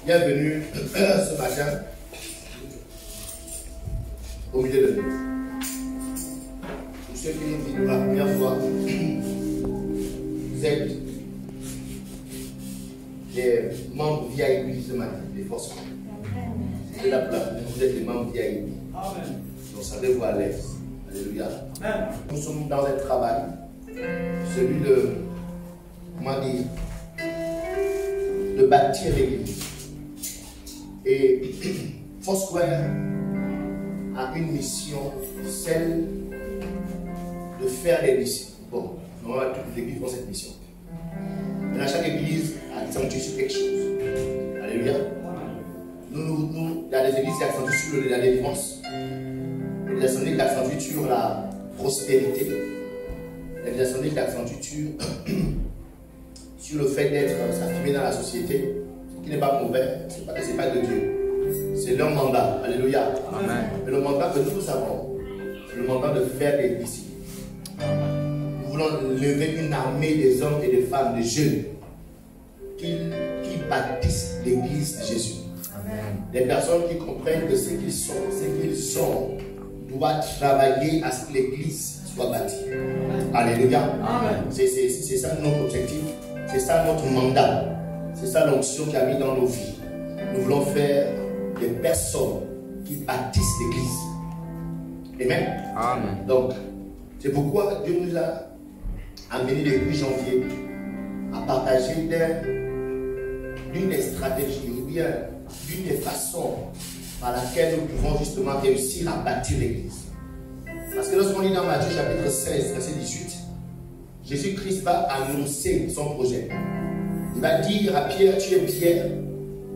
Bienvenue ce matin au milieu de nous. Pour ceux qui nous pour la première fois, vous êtes les membres VIP ce matin, les forces. C'est la place, vous êtes les membres VIP. Donc sentez-vous à l'aise. Alléluia. Nous sommes dans un travail, celui de, comment dire, de bâtir l'église. Et Foursquare a une mission, celle de faire des disciples. Bon, normalement, toutes les églises ont cette mission. Mais chaque église accentue sur quelque chose. Alléluia. Nous, il y a des églises qui accentuent sur la délivrance. Il y a des assemblées qui accentuent sur la prospérité. Il y a des assemblées qui accentuent sur le fait d'être affirmé dans la société. Qui n'est pas mauvais, ce n'est pas de Dieu. C'est leur mandat. Alléluia. Amen. Mais le mandat que nous avons, c'est le mandat de faire des disciples. Nous voulons lever une armée des hommes et des femmes, des jeunes, qui bâtissent l'église de Jésus. Amen. Des personnes qui comprennent que ce qu'ils sont, doivent travailler à ce que l'église soit bâtie. Alléluia. C'est ça notre objectif, c'est ça notre mandat. C'est ça l'onction qui a mis dans nos vies. Nous voulons faire des personnes qui bâtissent l'église. Amen. Amen. Donc, c'est pourquoi Dieu nous a amené le 8 janvier à partager l'une des stratégies ou bien l'une des façons par laquelle nous pouvons justement réussir à bâtir l'église. Parce que lorsqu'on lit dans Matthieu chapitre 16, verset 18, Jésus-Christ va annoncer son projet. Il va dire à Pierre, tu es Pierre,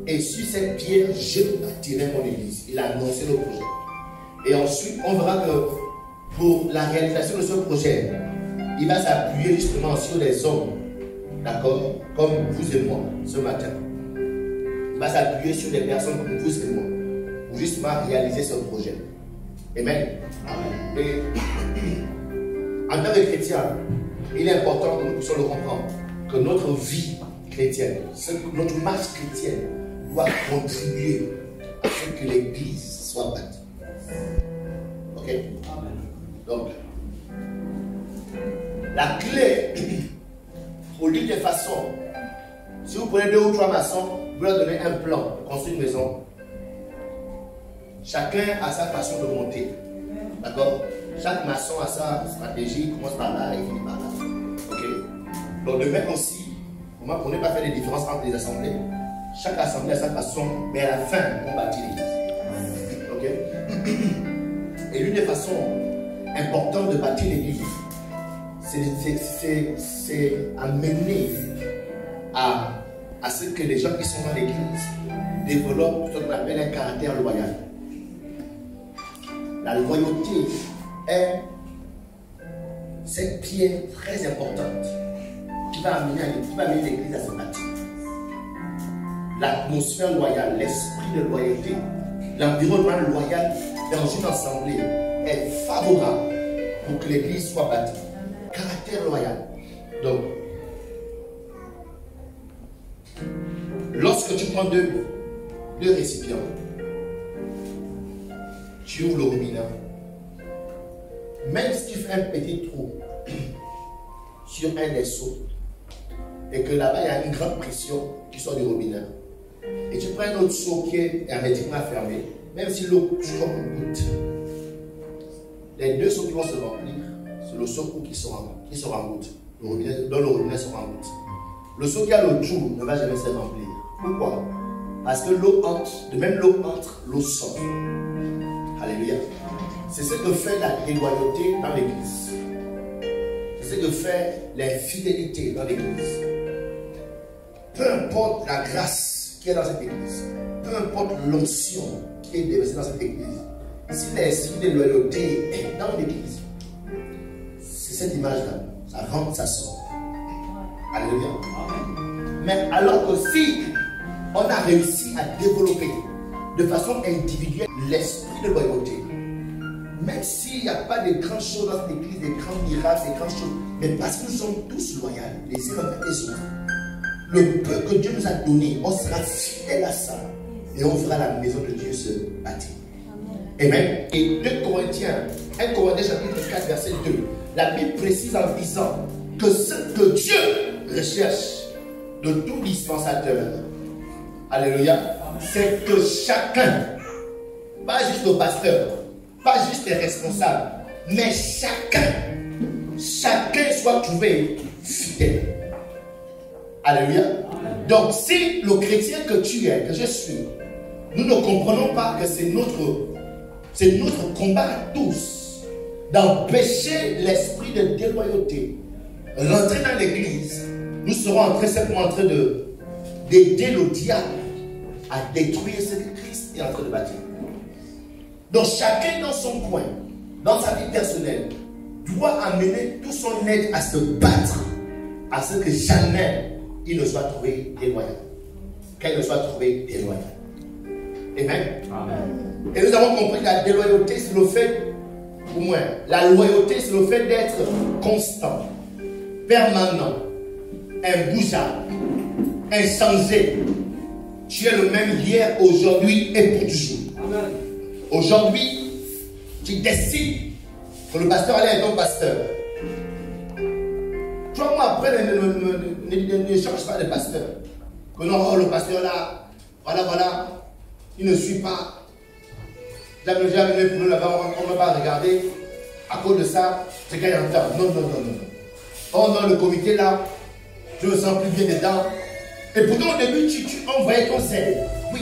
et sur cette pierre, je bâtirai mon église. Il a annoncé le projet. Et ensuite, on verra que pour la réalisation de ce projet, il va s'appuyer justement sur des hommes, d'accord, comme vous et moi, ce matin. Il va s'appuyer sur des personnes comme vous et moi, pour justement réaliser ce projet. Amen. Amen. Et en tant que chrétien, il est important que nous puissions le comprendre, que notre vie chrétienne, notre marche chrétienne doit contribuer à ce que l'église soit bâtie. Ok? Donc, la clé pour l'une des façons, si vous prenez 2 ou 3 maçons, vous leur donnez un plan pour construire une maison. Chacun a sa façon de monter. D'accord? Chaque maçon a sa stratégie, il commence par là et finit par là. Ok? Donc, de même aussi, pour ne pas faire des différences entre les assemblées, chaque assemblée a sa façon, mais à la fin, on bâtit l'église. Ok? Et l'une des façons importantes de bâtir l'église, c'est amener à ce que les gens qui sont dans l'église développent ce qu'on appelle un caractère loyal. La loyauté est cette pierre très importante qui va amener l'église à se bâtir. L'atmosphère loyale, l'esprit de loyauté, l'environnement loyal dans une assemblée est favorable pour que l'église soit bâtie. Caractère loyal. Donc, lorsque tu prends deux récipients, tu ouvres le robinet, même si tu fais un petit trou sur un des seaux, et que là-bas il y a une grande pression qui sort du robinet, et tu prends un autre seau qui est hermétiquement fermé, même si l'eau goutte, les deux seaux qui vont se remplir, c'est le seau qui sera en goutte, dans le robinet sera en goutte. Le seau qui a le trou ne va jamais se remplir. Pourquoi? Parce que l'eau entre, de même l'eau entre, l'eau sort. Alléluia. C'est ce que fait la déloyauté dans l'église. C'est ce que fait l'infidélité dans l'église. Peu importe la grâce qui est dans cette église, peu importe l'onction qui est déversée dans cette église, si l'esprit de loyauté est dans l'église, c'est cette image-là. Ça rentre, ça sort. Alléluia. Mais alors que si on a réussi à développer de façon individuelle l'esprit de loyauté, même s'il n'y a pas de grandes choses dans cette église, des grands miracles, des grandes choses, mais parce que nous sommes tous loyaux, les uns envers les autres, le peu que Dieu nous a donné, on sera fidèle à ça. Et on fera la maison de Dieu se bâtir. Amen. Et 1 Corinthiens chapitre 4, verset 2. La Bible précise en disant que ce que Dieu recherche de tout dispensateur, alléluia, c'est que chacun, pas juste le pasteur, pas juste les responsables, mais chacun soit trouvé fidèle. Alléluia. Donc si le chrétien que tu es, que je suis, nous ne comprenons pas que c'est notre combat à tous d'empêcher l'esprit de déloyauté rentrer dans l'église. Nous serons simplement en train d'aider le diable à détruire ce que Christ est en train de bâtir. Donc chacun dans son coin, dans sa vie personnelle, doit amener tout son aide à se battre, à ce que jamais il ne soit trouvé déloyal. Qu'elle ne soit trouvée déloyale. Amen. Amen. Et nous avons compris que la déloyauté, c'est le fait, au moins, la loyauté, c'est le fait d'être constant, permanent, imbougeable, inchangé. Tu es le même hier, aujourd'hui et pour toujours. Amen. Aujourd'hui, tu décides que le pasteur allait être ton pasteur. 3 mois après, ne change pas de pasteur. Que non, le pasteur là, voilà, il ne suit pas. Jamais pour nous là-bas, on ne va pas regarder. À cause de ça, c'est qu'il y a un temps. Non. Oh non, le comité là, je me sens plus bien dedans. Et pourtant au début, tu envoyais ton zèle. Oui,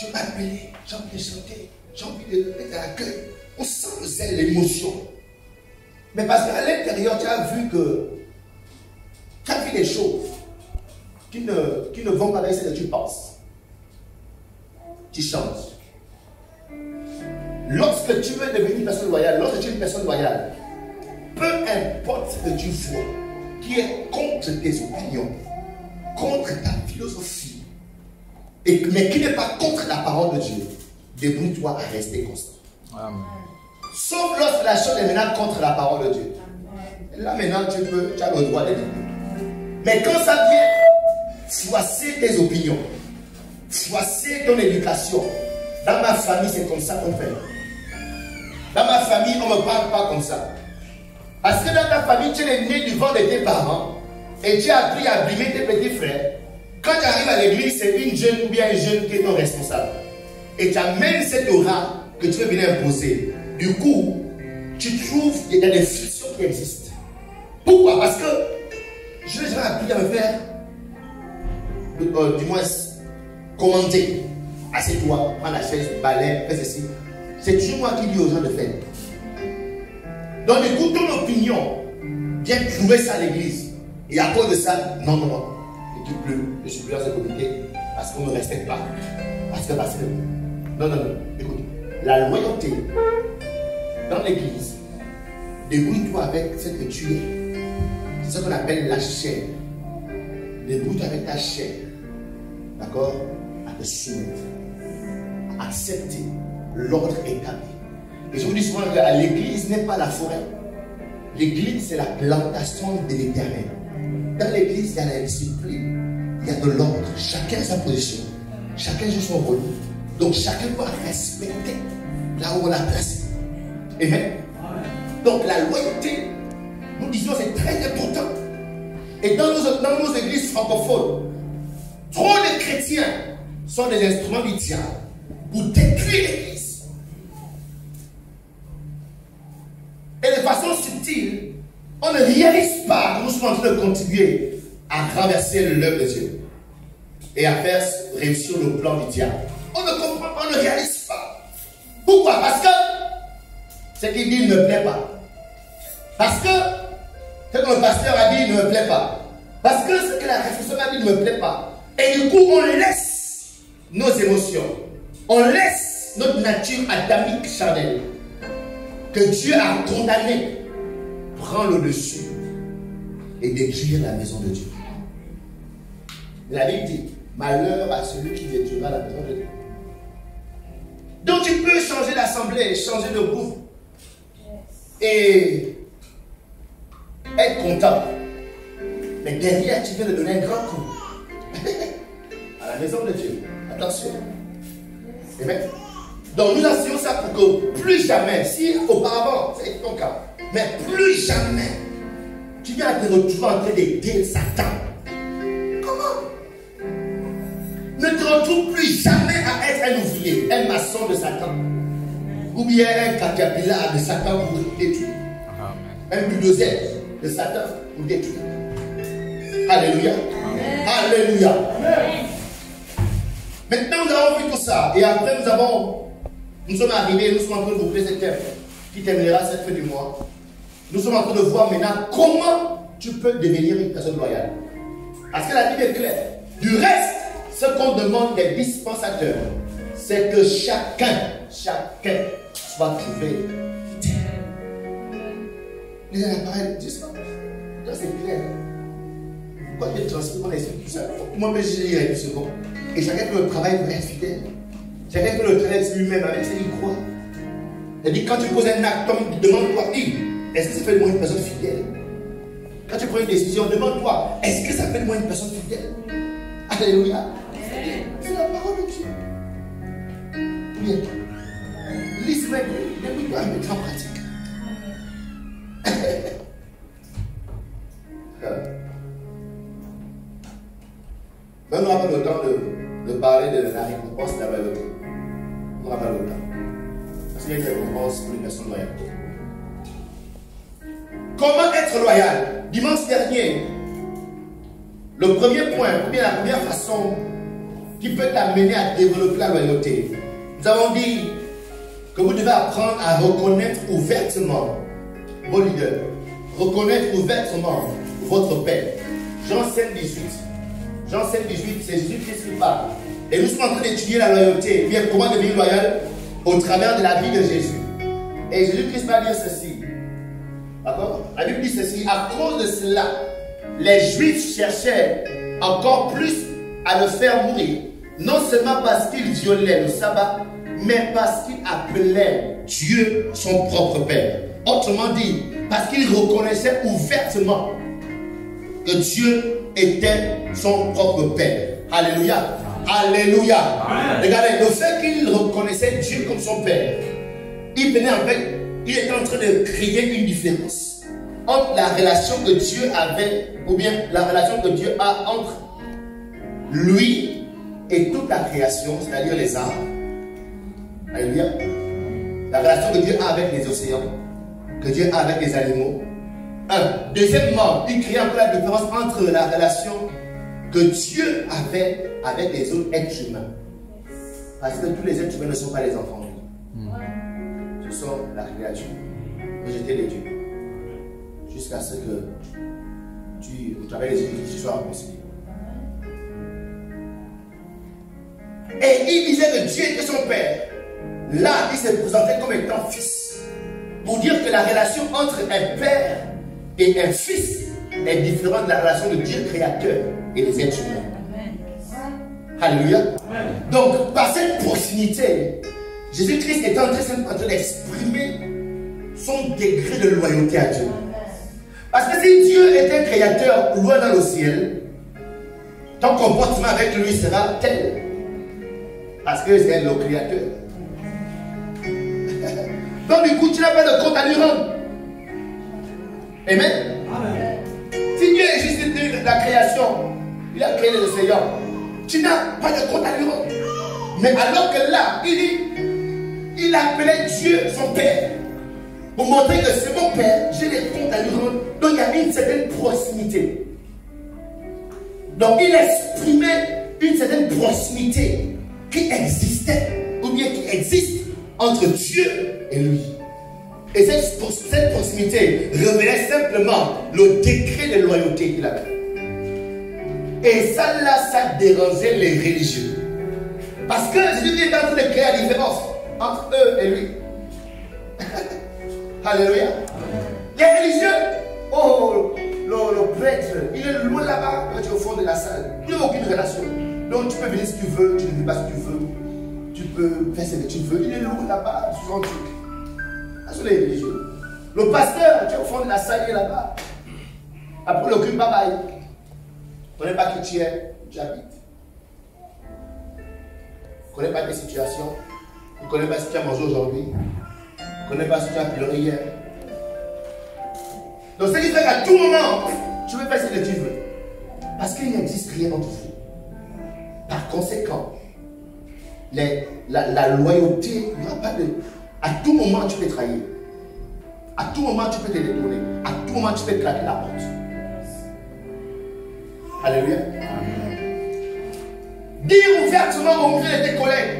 tu m'as appelé, j'ai envie de chanter, j'ai envie de mettre à l'accueil. On sent le zèle, l'émotion. Mais parce qu'à l'intérieur, tu as vu des choses qui ne vont pas avec ce que tu penses. Tu changes. Lorsque tu veux devenir une personne loyale, lorsque tu es une personne loyale, peu importe ce que tu vois qui est contre tes opinions, contre ta philosophie, mais qui n'est pas contre la parole de Dieu, débrouille-toi à rester constant. Amen. Sauf lorsque la chose est maintenant contre la parole de Dieu. Là maintenant tu as le droit d'être. Mais quand ça vient froisser tes opinions, froisser ton éducation, dans ma famille c'est comme ça qu'on fait. Dans ma famille on ne me parle pas comme ça. Parce que dans ta famille tu es né du ventre de tes parents et tu as appris à brimer tes petits frères. Quand tu arrives à l'église, c'est une jeune ou bien un jeune qui est ton responsable. Et tu amènes cette aura que tu veux venir imposer. Du coup, tu trouves qu'il y a des frictions qui existent. Pourquoi? Parce que je n'ai jamais appris à me faire, du moins, commander. Assieds-toi, prends la chaise, balai, fais ceci. C'est toujours moi qui dis aux gens de faire. Donc, du coup, ton opinion vient trouver ça à l'église. Et à cause de ça, non. Je suis plus dans ce comité parce qu'on ne me respecte pas. Parce que. Non. Écoute, la loyauté dans l'église, débrouille-toi avec ce que tu es. C'est ce qu'on appelle la chair. Débrouille-toi avec ta chair. D'accord? À te soumettre. À accepter l'ordre établi. Et je vous dis souvent que l'église n'est pas la forêt. L'église, c'est la plantation de l'Éternel. Dans l'église, il y a la discipline, il y a de l'ordre. Chacun a sa position. Chacun joue son rôle. Donc chacun doit respecter là où on l'a placé. Amen. Donc la loyauté, nous disons, c'est très important. Et dans nos églises francophones, trop de chrétiens sont des instruments du diable pour détruire l'église. Et de façon subtile, on ne réalise pas que nous sommes en train de contribuer à renverser l'œuvre de Dieu et à faire réussir le plan du diable. On ne comprend pas, on ne réalise pas. Pourquoi? Parce que ce qu'il dit ne me plaît pas. Parce que ce que le pasteur a dit ne me plaît pas. Parce que ce que la responsable a dit ne me plaît pas. Et du coup, on laisse nos émotions, on laisse notre nature adamique charnelle que Dieu a condamnée prend le dessus et détruire la maison de Dieu. La Bible dit, malheur à celui qui détruira la maison de Dieu. Donc tu peux changer d'assemblée, changer de groupe et être content. Mais derrière, tu viens de donner un grand coup. À la maison de Dieu. Attention. Amen. Donc nous enseignons ça pour que plus jamais, si auparavant, c'est ton cas, mais plus jamais, tu viens te retrouver en train d'aider Satan. Comment? Ne te retrouve plus jamais à être un ouvrier, un maçon de Satan. Ou bien un caterpillar de Satan pour détruire. Un bulldozer de Satan pour détruire. Alléluia. Amen. Alléluia. Amen. Maintenant nous avons vu tout ça. Et après nous sommes arrivés, nous sommes en train de boucler cette thème qui terminera cette fin du mois. Nous sommes en train de voir maintenant comment tu peux devenir une personne loyale. Parce que la Bible est claire. Du reste, ce qu'on demande des dispensateurs, c'est que chacun soit trouvé fidèle. Les appareils disent ça. C'est clair. Pourquoi tu transmets mon esprit tout ça? Moi, je dirais une seconde. Et chacun fait le travail pour être fidèle. Chacun fait le travail lui-même avec ce qu'il croit. C'est-à-dire, quand tu poses un acte, demande-toi, est-ce que ça fait de moi une personne fidèle? Quand tu prends une décision, demande-toi, est-ce que ça fait de moi une personne fidèle? Alléluia. C'est la parole de Dieu. Bien. Lis-moi, n'écoute pas à mettre en pratique. Mais on n'aura pas le temps de parler de la récompense de la loyauté. On n'aura pas le temps. Parce qu'il y a une récompense pour une personne loyale. Comment être loyal? Dimanche dernier, le premier point, ou bien la première façon qui peut t'amener à développer la loyauté, nous avons dit que vous devez apprendre à reconnaître ouvertement vos leaders, reconnaître ouvertement votre Père. Jean 5, 18. Jean 7, 18, c'est Jésus-Christ qui parle. Et nous sommes en train d'étudier la loyauté. Bien, comment devenir loyal au travers de la vie de Jésus. Et Jésus-Christ va dire ceci. D'accord? La Bible dit ceci. À cause de cela, les Juifs cherchaient encore plus à le faire mourir. Non seulement parce qu'ils violaient le sabbat, mais parce qu'ils appelaient Dieu son propre Père. Autrement dit, parce qu'ils reconnaissaient ouvertement que Dieu était son propre Père. Alléluia. Alléluia. Amen. Regardez, le fait qu'il reconnaissait Dieu comme son Père, il était en train de créer une différence entre la relation que Dieu avait, ou bien la relation que Dieu a entre lui et toute la création, c'est-à-dire les arbres. Alléluia. La relation que Dieu a avec les océans, que Dieu a avec les animaux. Deuxièmement, il crée un peu la différence entre la relation que Dieu avait avec les autres êtres humains. Parce que tous les êtres humains ne sont pas les enfants de Dieu. Ce sont la créature, rejetée de Dieu. Jusqu'à ce que au travers des Écritures, tu sois réconcilié. Et il disait que Dieu était son Père. Là, il se présentait comme étant fils. Pour dire que la relation entre un père et un fils est différente de la relation de Dieu créateur et des êtres humains. Alléluia. Donc, par cette proximité, Jésus-Christ est en train d'exprimer son degré de loyauté à Dieu. Parce que si Dieu est un créateur loin dans le ciel, ton comportement avec lui sera tel. Parce que c'est le créateur. Donc du coup, tu n'as pas de compte à lui rendre. Amen. Amen. Si Dieu est juste la création, il a créé les océans, tu n'as pas de compte à lui rendre. Mais alors que là, il appelait Dieu son Père. Pour montrer que c'est mon Père, j'ai des comptes à lui rendre. Donc il y a une certaine proximité. Donc il exprimait une certaine proximité qui existait, ou bien qui existe entre Dieu et lui. Et cette proximité révélait simplement le degré de loyauté qu'il avait. Et ça là, ça dérangeait les religieux. Parce que Jésus est en train de créer la différence entre eux et lui. Alléluia. Les religieux, oh, le prêtre, il est loin là-bas, quand tu es au fond de la salle. Il n'y a aucune relation. Donc tu peux venir si tu veux, tu ne vis pas si tu veux. Tu peux faire ce que tu veux. Il est loin là-bas, sur un truc. Ce sont les religieux. Le pasteur, tu es au fond de la salle, il est là-bas. Après, le culte, bye bye. On n'est pas qui tu es. tu habites. Tu ne connais pas tes situations. Tu ne connais pas si tu as mangé aujourd'hui. Tu ne connais pas si tu as pleuré hier. Donc, ce qui fait qu'à tout moment, tu veux faire ce que tu veux. Parce qu'il n'existe rien entre vous. Par conséquent, la loyauté, il n'y aura pas de... À tout moment, tu peux trahir. À tout moment, tu peux te détourner. À tout moment, tu peux claquer la porte. Alléluia. Dire ouvertement au milieu de tes collègues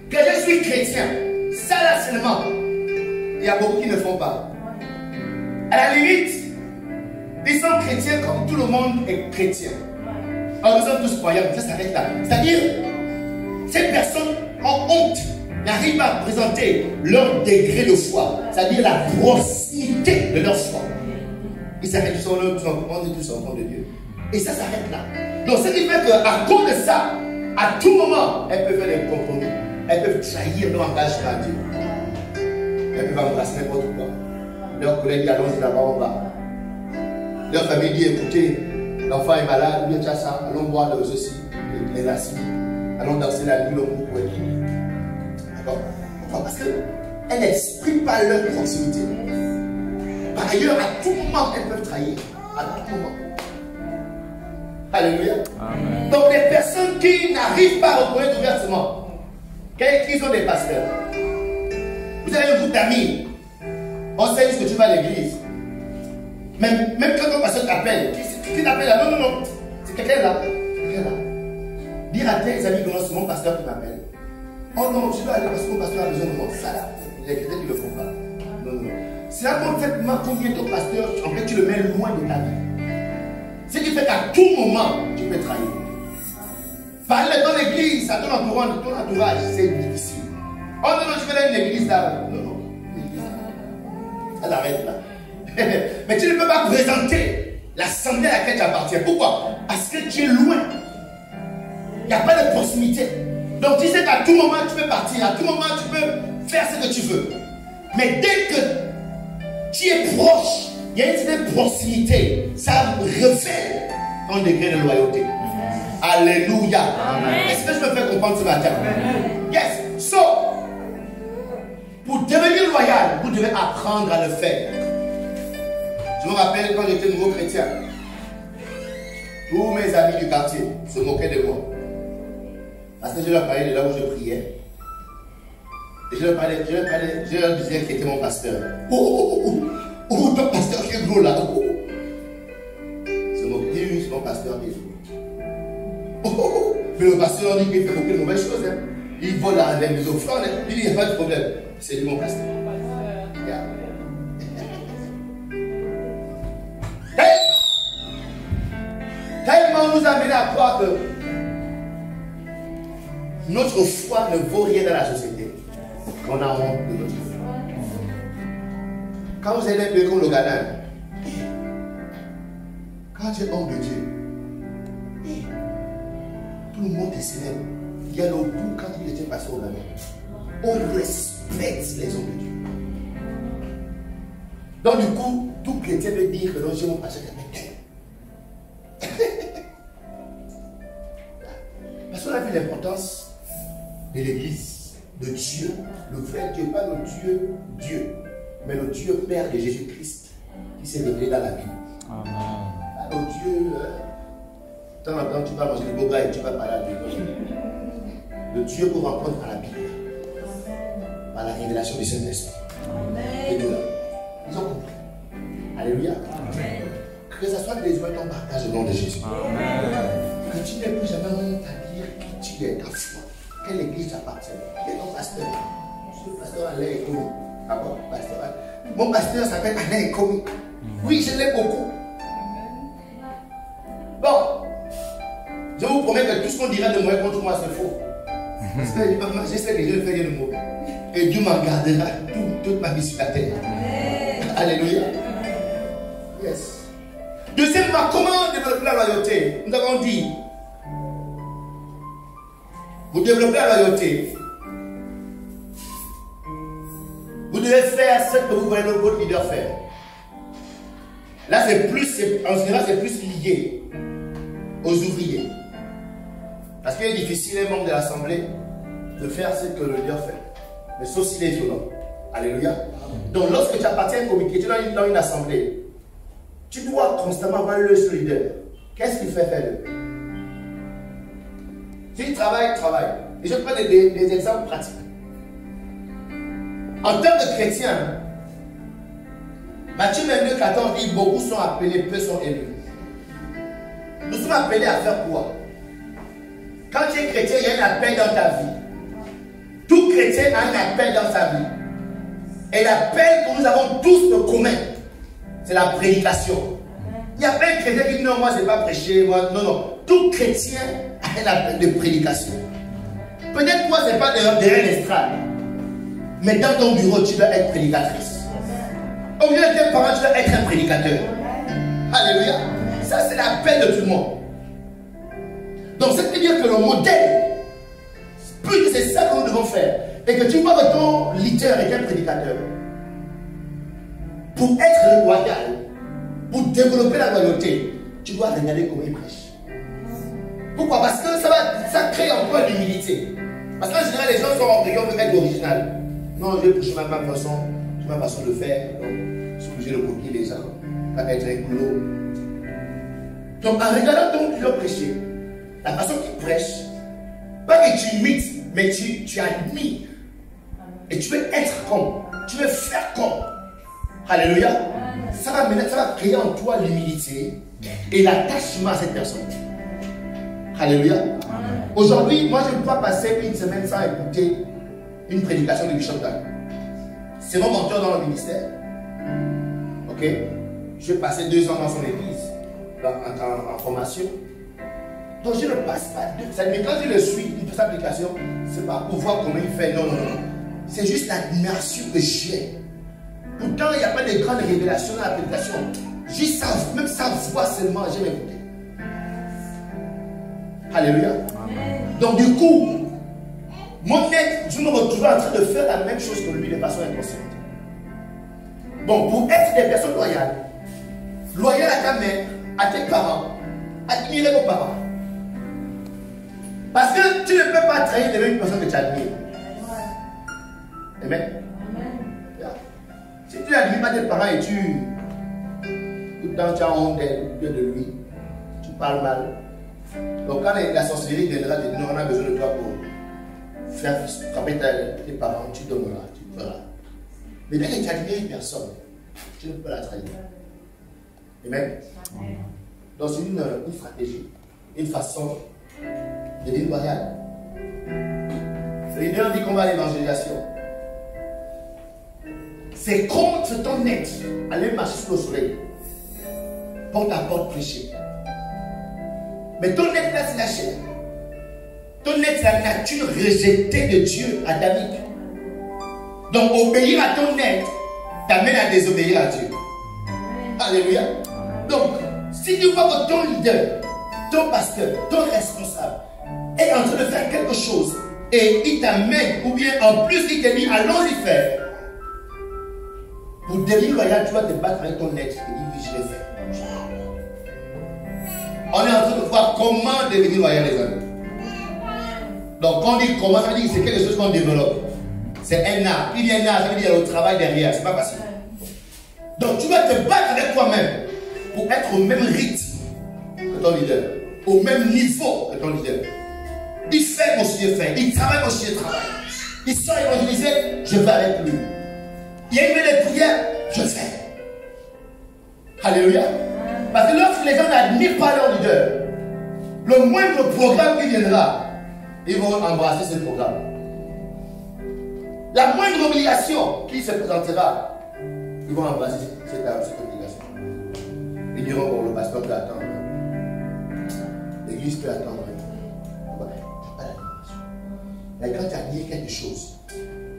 que je suis chrétien, ça là seulement, il y a beaucoup qui ne font pas. À la limite, ils sont chrétiens comme tout le monde est chrétien. Alors nous sommes tous croyants, ça s'arrête là. C'est-à-dire, ces personnes ont honte, n'arrivent pas à présenter leur degré de foi, c'est-à-dire la proximité de leur foi. Ils s'arrêtent, ils sont là, on est tous enfants de Dieu. Et ça s'arrête là. Donc ce qui fait qu'à cause de ça, à tout moment, elles peuvent faire des compromis. Elles peuvent trahir leur engagement à Dieu. Elles peuvent embrasser n'importe quoi. Leurs collègues disent allons-y là-bas, on va. Leur famille dit écoutez, l'enfant est malade, ou bien tu as ça, allons boire le ceci, les racines. Allons danser la nuit, le groupe. D'accord? Pourquoi? Parce qu'elles n'expriment pas leur proximité. Par ailleurs, à tout moment, elles peuvent trahir. À tout moment. Alléluia. Amen. Donc les personnes qui n'arrivent pas à reconnaître ouvertement qu'ils ont des pasteurs. Vous avez un groupe d'amis. On sait juste que tu vas à l'église. Même quand ton pasteur t'appelle, qui t'appelle là? Non, non. C'est quelqu'un là. Quelqu'un là. Dire à tes amis que non, c'est mon pasteur qui m'appelle. Oh non, je vais aller parce que mon pasteur a besoin de moi. Ça là. Il y a quelqu'un qui ne le font pas. Non, non, non. C'est là qu'en fait, combien ton pasteur, en fait, tu le mets loin de ta vie. Ce qui fait qu'à tout moment, tu peux trahir. Parler dans l'église, à ton entourage, c'est difficile. Oh non, non, je vais aller à une église là. Non, non, une église là. Ça t'arrête là. Mais tu ne peux pas présenter l'assemblée à laquelle tu appartiens. Pourquoi? Parce que tu es loin. Il n'y a pas de proximité. Donc tu sais qu'à tout moment, tu peux partir. À tout moment, tu peux faire ce que tu veux. Mais dès que tu es proche, il y a une certaine proximité. Ça révèle ton degré de loyauté. Alléluia. Est-ce que je me fais comprendre ce matin? Yes. So, pour devenir loyal, vous devez apprendre à le faire. Je me rappelle quand j'étais nouveau chrétien, tous mes amis du quartier se moquaient de moi. Parce que je leur parlais de là où je priais. Et je leur disais qui était mon pasteur. Oh, ton pasteur qui est gros là. C'est mon pasteur qui est gros. Mais le pasteur dit qu'il fait beaucoup de mauvaises choses. Hein. Il vole les maisons offrandes. Il dit il n'y a pas de problème. C'est lui mon pasteur. Yeah. Tellement nous a amené à croire que notre foi ne vaut rien dans la société. On a honte de notre foi. Quand vous êtes un peu comme le Ghana, quand tu es homme de Dieu, tout le monde est célèbre. Il y a le bout quand il était passé au Ghana. On respecte les hommes de Dieu. Donc du coup, tout chrétien peut dire que non, j'ai mon pasteur qui est parce qu'on a vu l'importance de l'église, de Dieu, le vrai Dieu, pas le Dieu, mais le Dieu Père de Jésus-Christ qui s'est révélé dans la Bible. Amen. Pas le Dieu, de temps en temps tu vas manger le beau gars et tu vas parler à Dieu. Le Dieu qu'on rencontre dans la Bible, par la révélation du Saint-Esprit. Et de là, ils ont compris. Alléluia. Amen. Que ce soit des humains qui partagent le nom de Jésus. Amen. Que tu n'aies plus jamais honte à dire qui tu es, ta foi. Quelle église t'appartient? Qui est ton pasteur? Je suis le pasteur Alain Ekomi. Ah bon, pasteur Alain. Mon pasteur s'appelle Alain Ekomi. Oui, je l'aime beaucoup. Bon, je vous promets que tout ce qu'on dirait de moi contre moi, c'est faux. Parce que je sais que Dieu fait rien de mauvais. Et Dieu m'en gardera toute ma vie sur la terre. Alléluia. Yes. Deuxièmement, comment développer la loyauté? Nous avons dit, vous développez la loyauté, vous devez faire ce que vous voyez votre leader faire. Là, c'est plus, en général, c'est plus lié aux ouvriers. Parce qu'il est difficile, un membre de l'assemblée, de faire ce que le leader fait. Mais sauf s'il est violent. Alléluia. Donc lorsque tu appartiens à un comité, tu es dans une assemblée, tu dois constamment avoir l'œil sur le leader. Qu'est-ce qu'il fait faire? S'il travaille, travaille. Et je prends des exemples pratiques. En termes de chrétiens, Matthieu 22, 14 dit beaucoup sont appelés, peu sont élus. Nous sommes appelés à faire quoi? Quand tu es chrétien, il y a un appel dans ta vie. Tout chrétien a un appel dans sa vie. Et l'appel que nous avons tous de commun, c'est la prédication. Il n'y a pas un chrétien qui dit non, moi je ne vais pas prêcher. Moi, non, non. Tout chrétien a un appel de prédication. Peut-être toi, ce n'est pas derrière l'estrade. Mais dans ton bureau, tu dois être prédicatrice. Au milieu de tes parents, tu dois être un prédicateur. Alléluia. Ça, c'est l'appel de tout le monde. Donc, ça veut dire que le modèle, puisque c'est ça que nous devons faire, et que tu vois que ton leader est un prédicateur, pour être loyal, pour développer la loyauté, tu dois regarder comment il prêche. Pourquoi? Parce que ça crée encore l'humilité. Parce qu'en général, les gens sont orgueilleux, on veut être original. Non, je vais prêcher ma façon de faire. Donc, je suis obligé de copier les gens, pas être un boulot. Donc, en regardant ton leader prêcher, la façon qu'il prêche, pas que tu imites, mais tu admires. Et tu veux être comme, tu veux faire comme. Alléluia. Ça va créer en toi l'humilité et l'attachement à cette personne. Alléluia. Aujourd'hui, moi je ne peux pas passer une semaine sans écouter une prédication de Bishop Dan. C'est mon mentor dans le ministère. Ok. Je vais passer 2 ans dans son église, en formation. Donc je ne passe pas 2 ans. Mais quand je le suis, une toute application, c'est pas pour voir comment il fait. Non, non, non. C'est juste l'admiration que j'ai. Pourtant, il n'y a pas de grande révélation dans la prédication. Juste ça, même sa voix seulement, j'ai écouté. Alléluia. Donc du coup, mon aide, je me retrouve en train de faire la même chose que lui de façon inconsciente. Bon, pour être des personnes loyales, loyales à ta mère, à tes parents, admirer vos parents. Parce que tu ne peux pas trahir devant une personne que tu admires. Amen. Si tu n'admires pas tes parents et tout le temps tu as honte de lui, tu parles mal. Donc quand la sorcellerie viendra, tu dis non, on a besoin de toi pour faire frapper tes parents, tu donneras, tu feras. Mais dès que tu admires une personne, tu ne peux pas la trahir. Amen. Donc c'est une stratégie, une façon de dire loyal. Le leader dit qu'on va à l'évangélisation. C'est contre ton être, aller marcher sous le soleil, porte à porte prêcher. Mais ton être là, c'est la chair. Ton être, c'est la nature rejetée de Dieu, adamique. Donc, obéir à ton être t'amène à désobéir à Dieu. Alléluia. Donc, si tu vois que ton leader, ton pasteur, ton responsable est en train de faire quelque chose et il t'amène, ou bien en plus il te dit allons-y faire, pour devenir loyal, tu vas te battre avec ton être et dire oui, je vais faire. On est en train de voir comment devenir loyal, les amis. Donc, quand on dit comment, ça veut dire que c'est quelque chose qu'on développe. C'est un art. Il y a un art, ça veut dire le travail derrière. C'est pas facile. Donc, tu vas te battre avec toi-même pour être au même rythme que ton leader, au même niveau que ton leader. Il fait, mon Dieu fait. Il travaille, mon Dieu travaille. Il sort évangéliser, je vais avec lui. Il y a une minute de prière, je fais. Alléluia. Parce que lorsque les gens n'admirent pas leur leader, le moindre programme qui viendra, ils vont embrasser ce programme. La moindre obligation qui se présentera, ils vont embrasser cette obligation. Ils diront, bon, le pasteur peut attendre. L'église peut attendre. Voilà. Pas l'admiration. Mais quand tu admires quelque chose,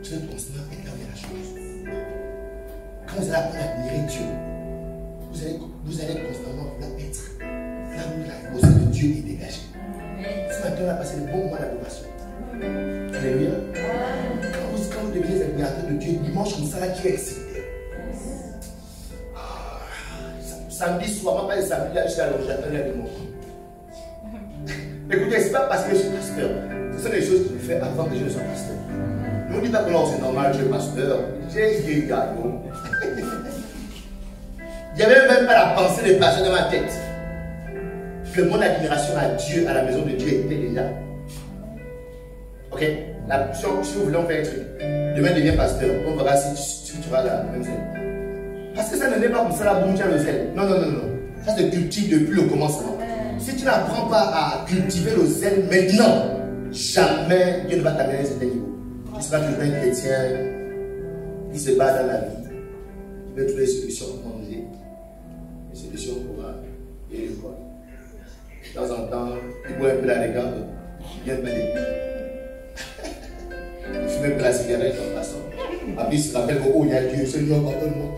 tu dois constamment réclamer la chose. Quand vous allez apprendre à admirer Dieu, vous allez constamment être l'amour, la rose de Dieu est dégagé. Ce matin, on a passé le bon moment d'adoration. Alléluia. Quand vous devenez admirateur de Dieu, dimanche comme ça, là, tu es excité. Samedi soir, moi, pas le samedi, là, je suis à l'origine, j'attends les démons. Écoutez, ce n'est pas parce que je suis pasteur. Ce sont des choses que je fais avant que je ne sois pasteur. Ne me dites pas que non, c'est normal, je suis pasteur. J'ai dit, gars, non. Il n'y avait même pas la pensée de pasteur dans ma tête. Que mon admiration à Dieu, à la maison de Dieu, était déjà. Ok? Si vous voulez, on fait un truc. Demain, deviens pasteur. On verra si tu auras la même zèle. Parce que ça ne n'est pas comme ça, la boum, tu as le zèle. Non, non, non, non. Ça se cultive depuis le commencement. Si tu n'apprends pas à cultiver le zèle maintenant, jamais Dieu ne va t'amener à un certain niveau. Tu seras toujours un chrétien qui se bat dans la vie, qui veut trouver des solutions pour manger, des solutions pour aller le voir. De temps en temps, il boit un peu la regarde, il vient pas d'église. Il fume un peu la cigarette en passant. Après, il se rappelle oh, il y a Dieu, Seigneur, pardonne-moi.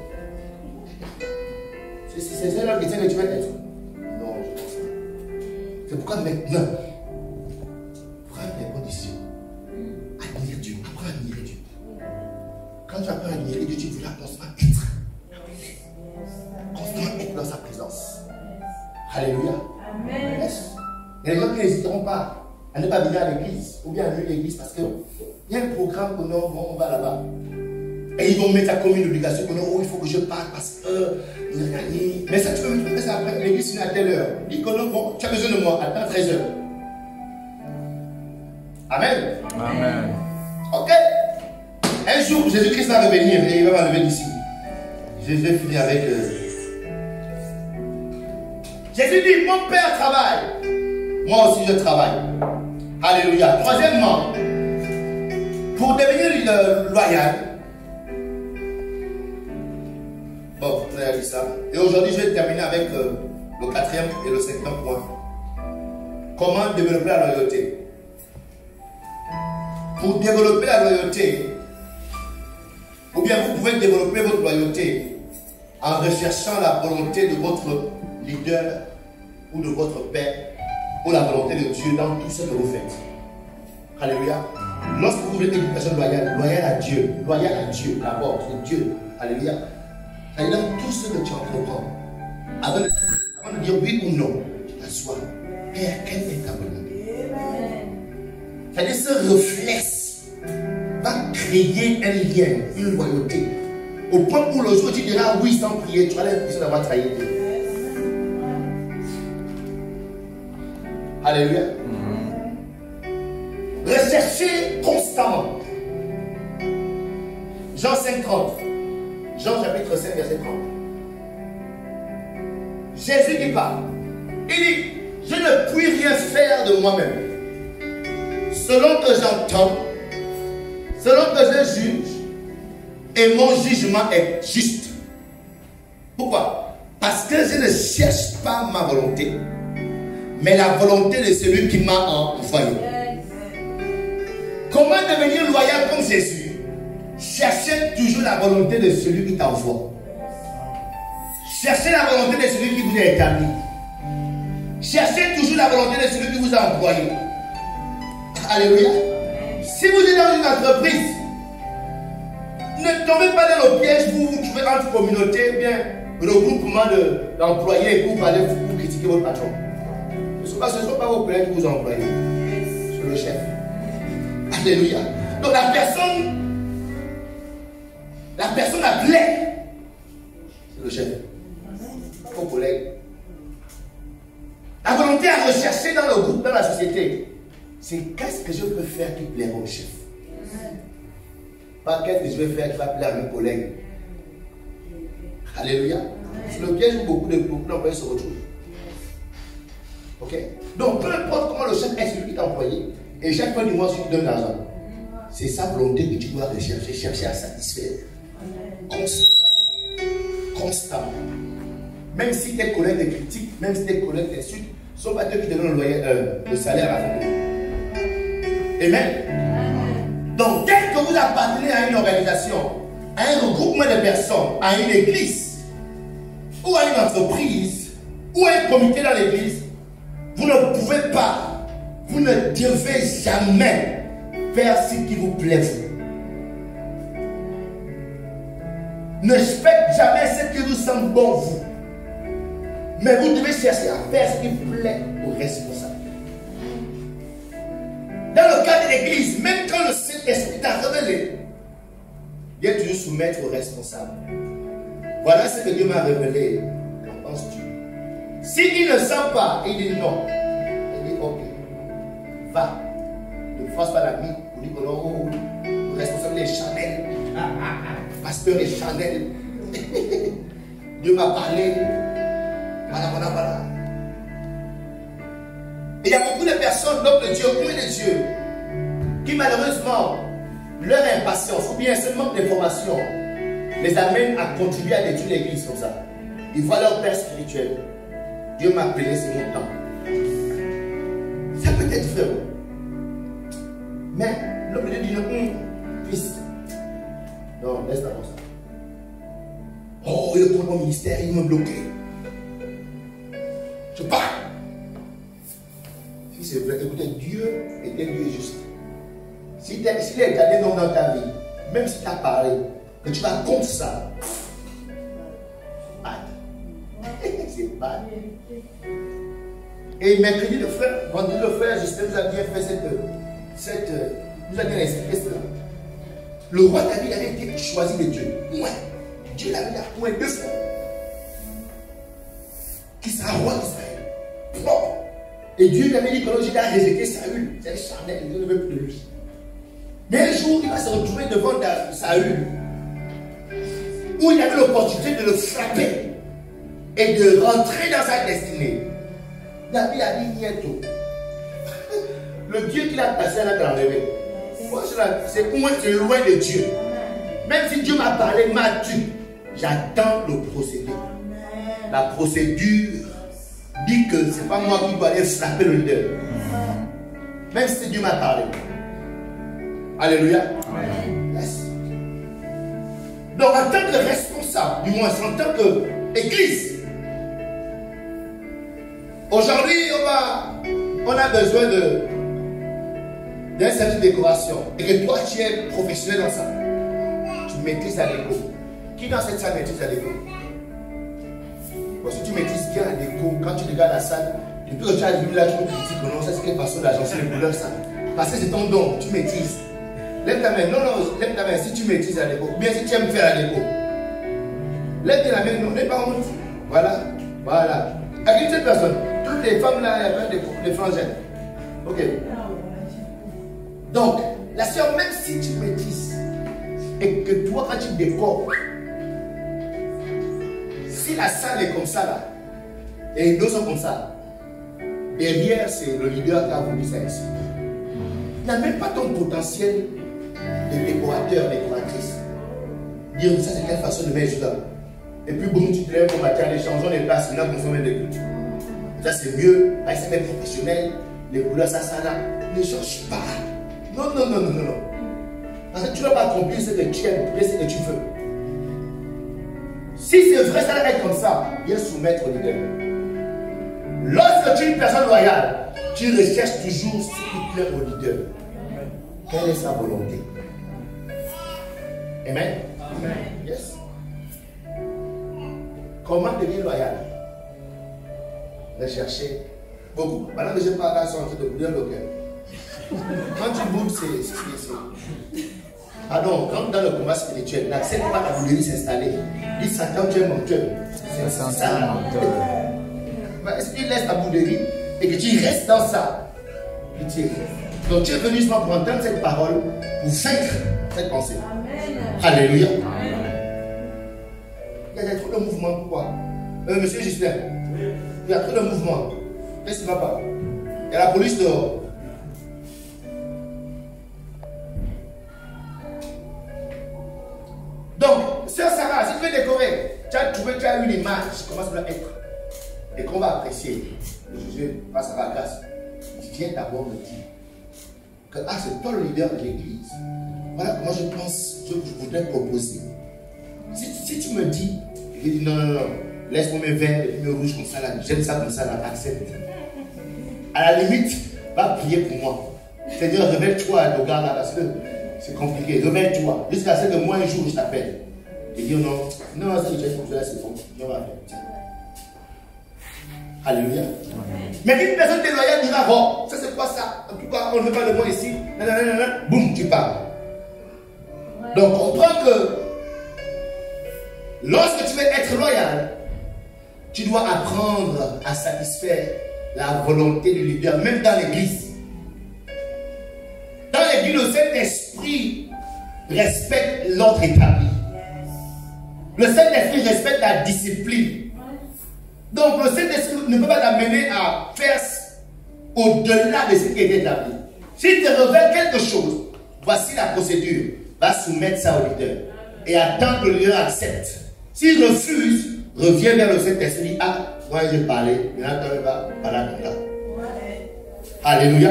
C'est ça le chrétien que tu veux être. Non, je pense pas. C'est pourquoi maintenant, prends les conditions. Admire Dieu, apprends à admirer Dieu. Quand tu apprends à admirer Dieu, tu voudras constamment être. Constamment être dans sa présence. Alléluia. Amen. Yes. Il y a des gens qui n'hésiteront pas à ne pas venir à l'église ou bien à venir à l'église parce qu'il y a un programme que non, on va là-bas. Et ils vont mettre ça comme une obligation que non, oh, il faut que je parte parce que. Mais ça, tu peux me faire ça après. L'église finit à telle heure. Dis que non, bon, tu as besoin de moi, attends 13h. Amen. Amen. Ok. Un jour, Jésus-Christ va revenir et il va m'enlever d'ici. Je vais finir avec. Jésus dit, mon Père travaille. Moi aussi je travaille. Alléluia. Troisièmement, pour devenir loyal. Bon, on a dit ça. Et aujourd'hui, je vais terminer avec le 4e et le 5e point. Comment développer la loyauté? Pour développer la loyauté, ou bien vous pouvez développer votre loyauté en recherchant la volonté de votre leader ou de votre père ou la volonté de Dieu dans tout ce que vous faites. Alléluia. Lorsque vous voulez être une personne loyale, loyale à Dieu, d'abord, c'est Dieu. Alléluia. Et dans tout ce que tu entreprends, avant de dire oui ou non, tu t'assois. Père, quelle est ta volonté? C'est-à-dire ce réflexe va créer un lien, une loyauté. Au point où le jour tu diras oui sans prier, tu as l'impression d'avoir trahi Dieu. Alléluia. Recherchez constamment. Jean 5:30. Jean chapitre 5, verset 30. Jésus qui parle. Il dit, je ne puis rien faire de moi-même. Selon que j'entends, selon que je juge, et mon jugement est juste. Pourquoi? Parce que je ne cherche pas ma volonté, mais la volonté de celui qui m'a envoyé. Comment devenir loyal comme Jésus? Cherchez toujours la volonté de celui qui t'envoie. Cherchez la volonté de celui qui vous a établi. Cherchez toujours la volonté de celui qui vous a envoyé. Alléluia. Si vous êtes dans une entreprise, ne tombez pas dans le piège où vous vous trouvez entre communautés, bien regroupement d'employés pour parler, pour critiquer votre patron. Ce ne sont pas vos collègues qui vous ont employé. C'est le chef. Alléluia. Donc la personne appelée, c'est le chef. Vos collègues. La volonté à rechercher dans le groupe, dans la société, c'est qu'est-ce que je peux faire qui plaira au chef. Pas qu'est-ce que je vais faire qui va plaire à mes collègues. Alléluia. C'est le piège où beaucoup d'employés se retrouvent. Ok? Donc, peu importe comment le chef est celui qui t'a employé, et chaque fin du mois, tu lui donnes l'argent. C'est sa volonté que tu dois rechercher, chercher à satisfaire. Constamment. Même si tes collègues te critiquent, même si tes collègues t'insultent, ce ne sont pas eux qui te donnent le salaire à la fin de l'année. Amen. Donc, dès que vous appartenez à une organisation, à un regroupement de personnes, à une église, ou à une entreprise, ou à un comité dans l'église, vous ne pouvez pas, vous ne devez jamais faire ce qui vous plaît. Ne faites jamais ce qui vous semble bon vous. Mais vous devez chercher à faire ce qui plaît aux responsables. Dans le cas de l'église, même quand le Saint-Esprit t'a révélé, viens toujours soumettre aux responsables. Voilà ce que Dieu m'a révélé. Qu'en penses-tu? S'il ne sent pas, il dit non. Il dit ok, va. Ne force pas la vie pour dire que non, le responsable est Chanel. Le pasteur est Chanel. Dieu m'a parlé. Voilà. Et il y a beaucoup de personnes, donc de Dieu, oui de Dieu, qui malheureusement, leur impatience ou bien ce manque d'information les amène à contribuer à détruire l'église comme ça. Ils voient leur père spirituel. Dieu m'a appelé, c'est mon temps. Ça peut être vrai. Mais l'homme de Dieu dit non, fils. Non, laisse d'abord ça. Oh, il est pour mon ministère, il m'a bloqué. Je pars. Si c'est vrai, écoutez, Dieu est un Dieu juste. S'il est gardé dans ta vie, même si tu as parlé, que tu vas contre ça, c'est bad. Et mercredi, le frère, vendredi, le frère Justin nous a bien fait nous a bien expliqué cela. Le roi David avait été choisi de Dieu. Ouais. Dieu l'avait appointé 2 fois. Qui sera roi d'Israël. Propre. Et Dieu lui avait dit que l'homme a rejeté Saül. C'est charnel, Dieu ne veut plus de lui. Mais un jour, il va se retrouver devant Saül, où il avait l'opportunité de le frapper et de rentrer dans sa destinée. David a dit bientôt. Le Dieu qu'il a placé là dans le rêve. C'est loin de Dieu. Même si Dieu m'a parlé, m'a tué, j'attends le procédé. La procédure dit que ce n'est pas moi qui dois aller frapper le leader. Même si Dieu m'a parlé. Alléluia. Yes. Donc en tant que responsable, du moins en tant qu'église, aujourd'hui on a besoin d'un service de décoration. Et que toi tu es professionnel dans ça. Tu maîtrises à l'écho. Qui dans cette salle maîtrise à l'écho? Parce que tu maîtrises bien à l'écho, quand tu regardes la salle, depuis que tu as vu là, tu me critiques, non, ça c'est quelle façon d'agencer les couleurs, ça. Parce que c'est ton don, tu maîtrises. Lève ta main, non, lève ta main si tu maîtrises à l'écho, bien si tu aimes faire à l'écho. Lève ta main, non, n'aie pas honte. Voilà. Avec cette personne, toutes les femmes là, il y a des frangines. Ok. Donc, la sœur, même si tu maîtrises, et que toi, quand tu décores, si la salle est comme ça là, et les deux sont comme ça, derrière c'est le leader qui a voulu ça ici. Il n'a même pas ton potentiel de décorateur, décoratrice. Dire ça c'est quelle façon de mettre là. Et puis bon, tu te lèves pour matin, les changeons les places, il a consommé des cultures. Ça c'est mieux, avec ces mêmes professionnels, les couleurs, ça là. Ne change pas. Non. Parce que tu n'as pas accompli ce que tu aimes, ce que tu veux. Si c'est vrai, ça va être comme ça, viens soumettre au leader. Lorsque tu es une personne loyale, tu recherches toujours ce qui plaît au leader. Quelle est sa volonté? Amen. Yes. Comment devenir loyal? Rechercher beaucoup. Maintenant que je parle à son de bouillon local. Quand tu boudes, c'est. Pardon, rentre dans le combat spirituel. N'accepte pas ta bouderie s'installer. Dis Satan, tu es menteur. C'est ça. Est-ce que tu laisses ta bouderie et que tu restes dans ça? Pitié. Donc tu es venu seulement pour entendre cette parole, pour vaincre cette pensée. Amen. Alléluia. Amen. Il y a trop de mouvements. Pourquoi? Monsieur Justin, il y a trop de mouvements. Qu'est-ce qui ne va pas? Il y a la police dehors. Donc, sœur Sarah, si tu veux décorer, tu as trouvé, tu as une image, comment ça doit être. Et qu'on va apprécier. Jésus, face à la grâce, viens d'abord me dire que c'est toi le leader de l'église. Voilà comment je pense, je voudrais proposer. Si tu me dis, je dis non, laisse-moi mes verts et mes rouges comme ça, là, j'aime ça comme ça, là, accepte. À la limite, va prier pour moi. C'est-à-dire, réveille-toi, le gars là, parce que c'est compliqué. Réveille-toi. Jusqu'à ce que moi, un jour, je t'appelle. Et dire non, ça, je comme ça, c'est bon. On va faire. Alléluia. Mais une personne déloyale dira, bon, ça c'est quoi ça? En tout cas, on ne veut pas de moi ici. Boum, tu parles. Donc comprends que lorsque tu veux être loyal, tu dois apprendre à satisfaire la volonté du leader, même dans l'église. Dans l'église, le Saint-Esprit respecte l'ordre établi. Le Saint-Esprit respecte la discipline. Donc le Saint-Esprit ne peut pas t'amener à faire au-delà de ce qui est établi. S'il te révèle quelque chose, voici la procédure. Va soumettre ça au leader et attendre que le leader accepte. S'il refuse, reviens vers le Saint-Esprit. Ah, moi j'ai parlé, maintenant tu vas parler comme ça. Alléluia.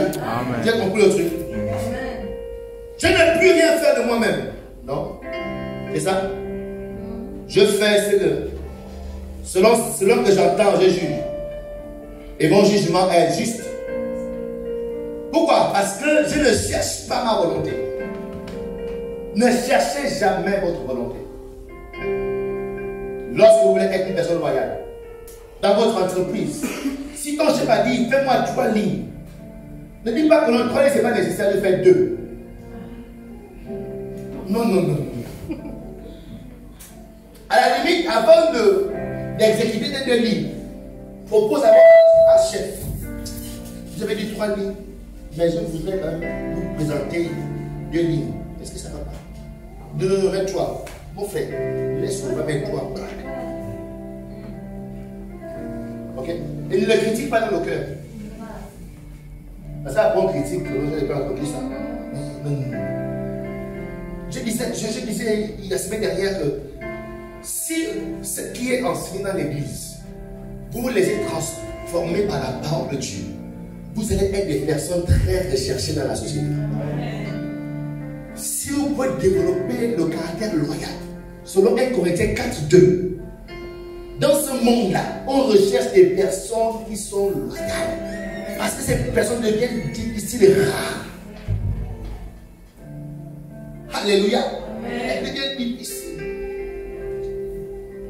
J'ai compris le truc. Amen. Je ne peux plus rien faire de moi-même. Non. C'est ça. Je fais ce que, selon que j'entends, je juge. Et mon jugement est juste. Pourquoi? Parce que je ne cherche pas ma volonté. Ne cherchez jamais votre volonté. Lorsque vous voulez être une personne loyale, dans votre entreprise, si ton chef a dit, fais-moi 3 lignes, ne dis pas que non, 3 lignes, ce n'est pas nécessaire de faire 2. Non, non, non. À la limite, avant d'exécuter des 2 lignes, propose à votre chef. Vous avez dit 3 lignes, mais je voudrais quand même vous présenter 2 lignes. Est-ce que ça va pas? 2, 23. Mon frère, laisse-moi mettre 3. Ok? Et ne le critique pas dans le cœur. Parce que après on critique, vous n'avez pas entendu ça. Non, non. Je disais la semaine dernière que si ce qui est enseigné dans l'église, vous vous laissez transformer par la parole de Dieu, vous allez être des personnes très recherchées dans la société. Si vous pouvez développer le caractère loyal, selon 1 Corinthiens 4:2, dans ce monde-là, on recherche des personnes qui sont loyales. Parce que ces personnes deviennent difficiles et rares. Alléluia. Elles deviennent difficiles.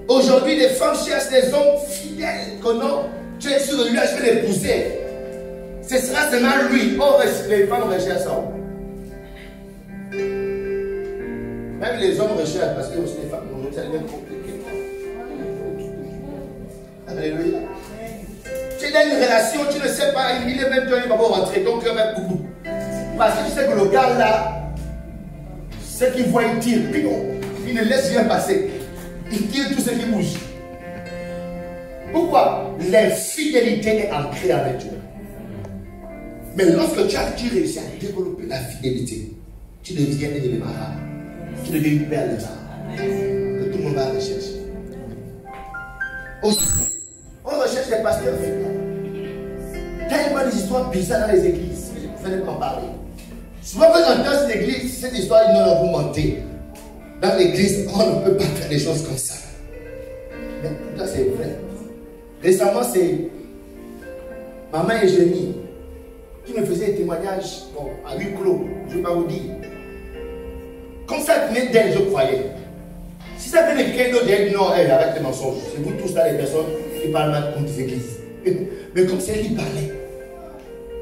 Aujourd'hui, les femmes cherchent des hommes fidèles. Que non, tu es sûr de lui, je vais l'épouser. Ce sera seulement lui. Oh, les femmes recherchent ça. Même les hommes recherchent parce que aussi les femmes ont c'est même compliqué. Alléluia. Tu es dans une relation, tu ne sais pas, il est même temps, il va pas rentrer, ton cœur va beaucoup. Parce que tu sais que le gars là, ce qu'il voit, il tire, il ne laisse rien passer. Il tire tout ce qui bouge. Pourquoi? L'infidélité est ancrée avec Dieu. Mais lorsque tu réussis à développer la fidélité, tu deviens un élément rare. Tu deviens une perle rare. Que tout le monde va rechercher. Aussi, on recherche des pasteurs fidèles. Tellement des histoires bizarres dans les églises. Je ne pouvais pas en parler. Souvent quand j'entends cette église, cette histoire, ils n'ont pas monté. Dans l'église, on ne peut pas faire des choses comme ça. Mais là, c'est vrai. Récemment, c'est maman Eugénie qui me faisait un témoignage à huis clos. Je ne vais pas vous dire. Comme ça venait d'elle, je croyais. Si ça venait de quelqu'un d'autre, elle dit non, elle arrête les mensonges. C'est vous tous là, les personnes qui parlent mal contre les églises. Mais comme c'est elle qui parlait,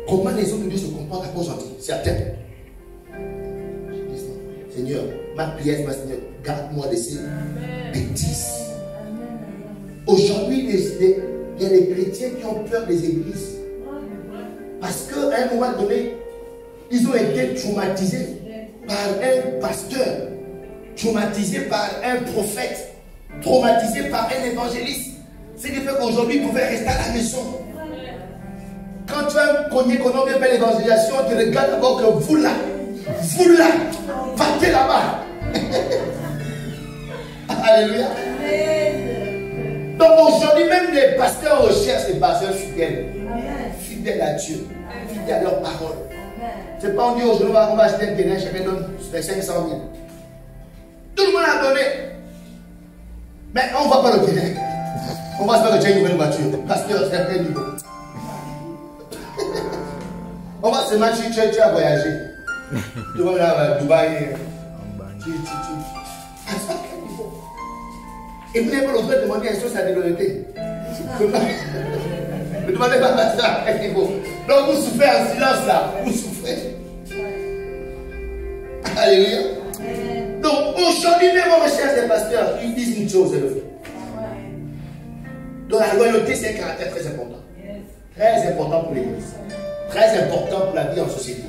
comment les hommes de Dieu se comportent à cause gentil, certains. Seigneur, ma prière, ma Seigneur, garde-moi de ces bêtises. Aujourd'hui, il y a des chrétiens qui ont peur des églises. Parce qu'à un moment donné, ils ont été traumatisés par un pasteur, traumatisés par un prophète, traumatisés par un évangéliste. Ce qui fait qu'aujourd'hui, ils pouvaient rester à la maison. Quand tu as un cogné qu'on a fait l'évangélisation, tu regardes d'abord que vous là, partez là-bas. Alléluia. Donc aujourd'hui, même les pasteurs recherchent des pasteurs fidèles. Fidèles à Dieu, fidèles à leur parole. C'est pas on dit aujourd'hui, on va acheter un terrain, chacun donne 500 000. Tout le monde a donné. Mais on ne va pas le terrain. On va se faire que tu as une nouvelle voiture. Pasteur, c'est un niveau. On va se mettre, tu as voyagé. Tu vas à Dubaï. Et vous n'avez pas le droit de demander un chose à la développé. Ne demandez pas à ça. Donc vous souffrez en silence là. Vous souffrez. Alléluia. Donc aujourd'hui même on recherche des pasteurs. Ils disent une chose et le font. Donc la loyauté c'est un caractère très important. Très important pour l'église. Très important pour la vie en société.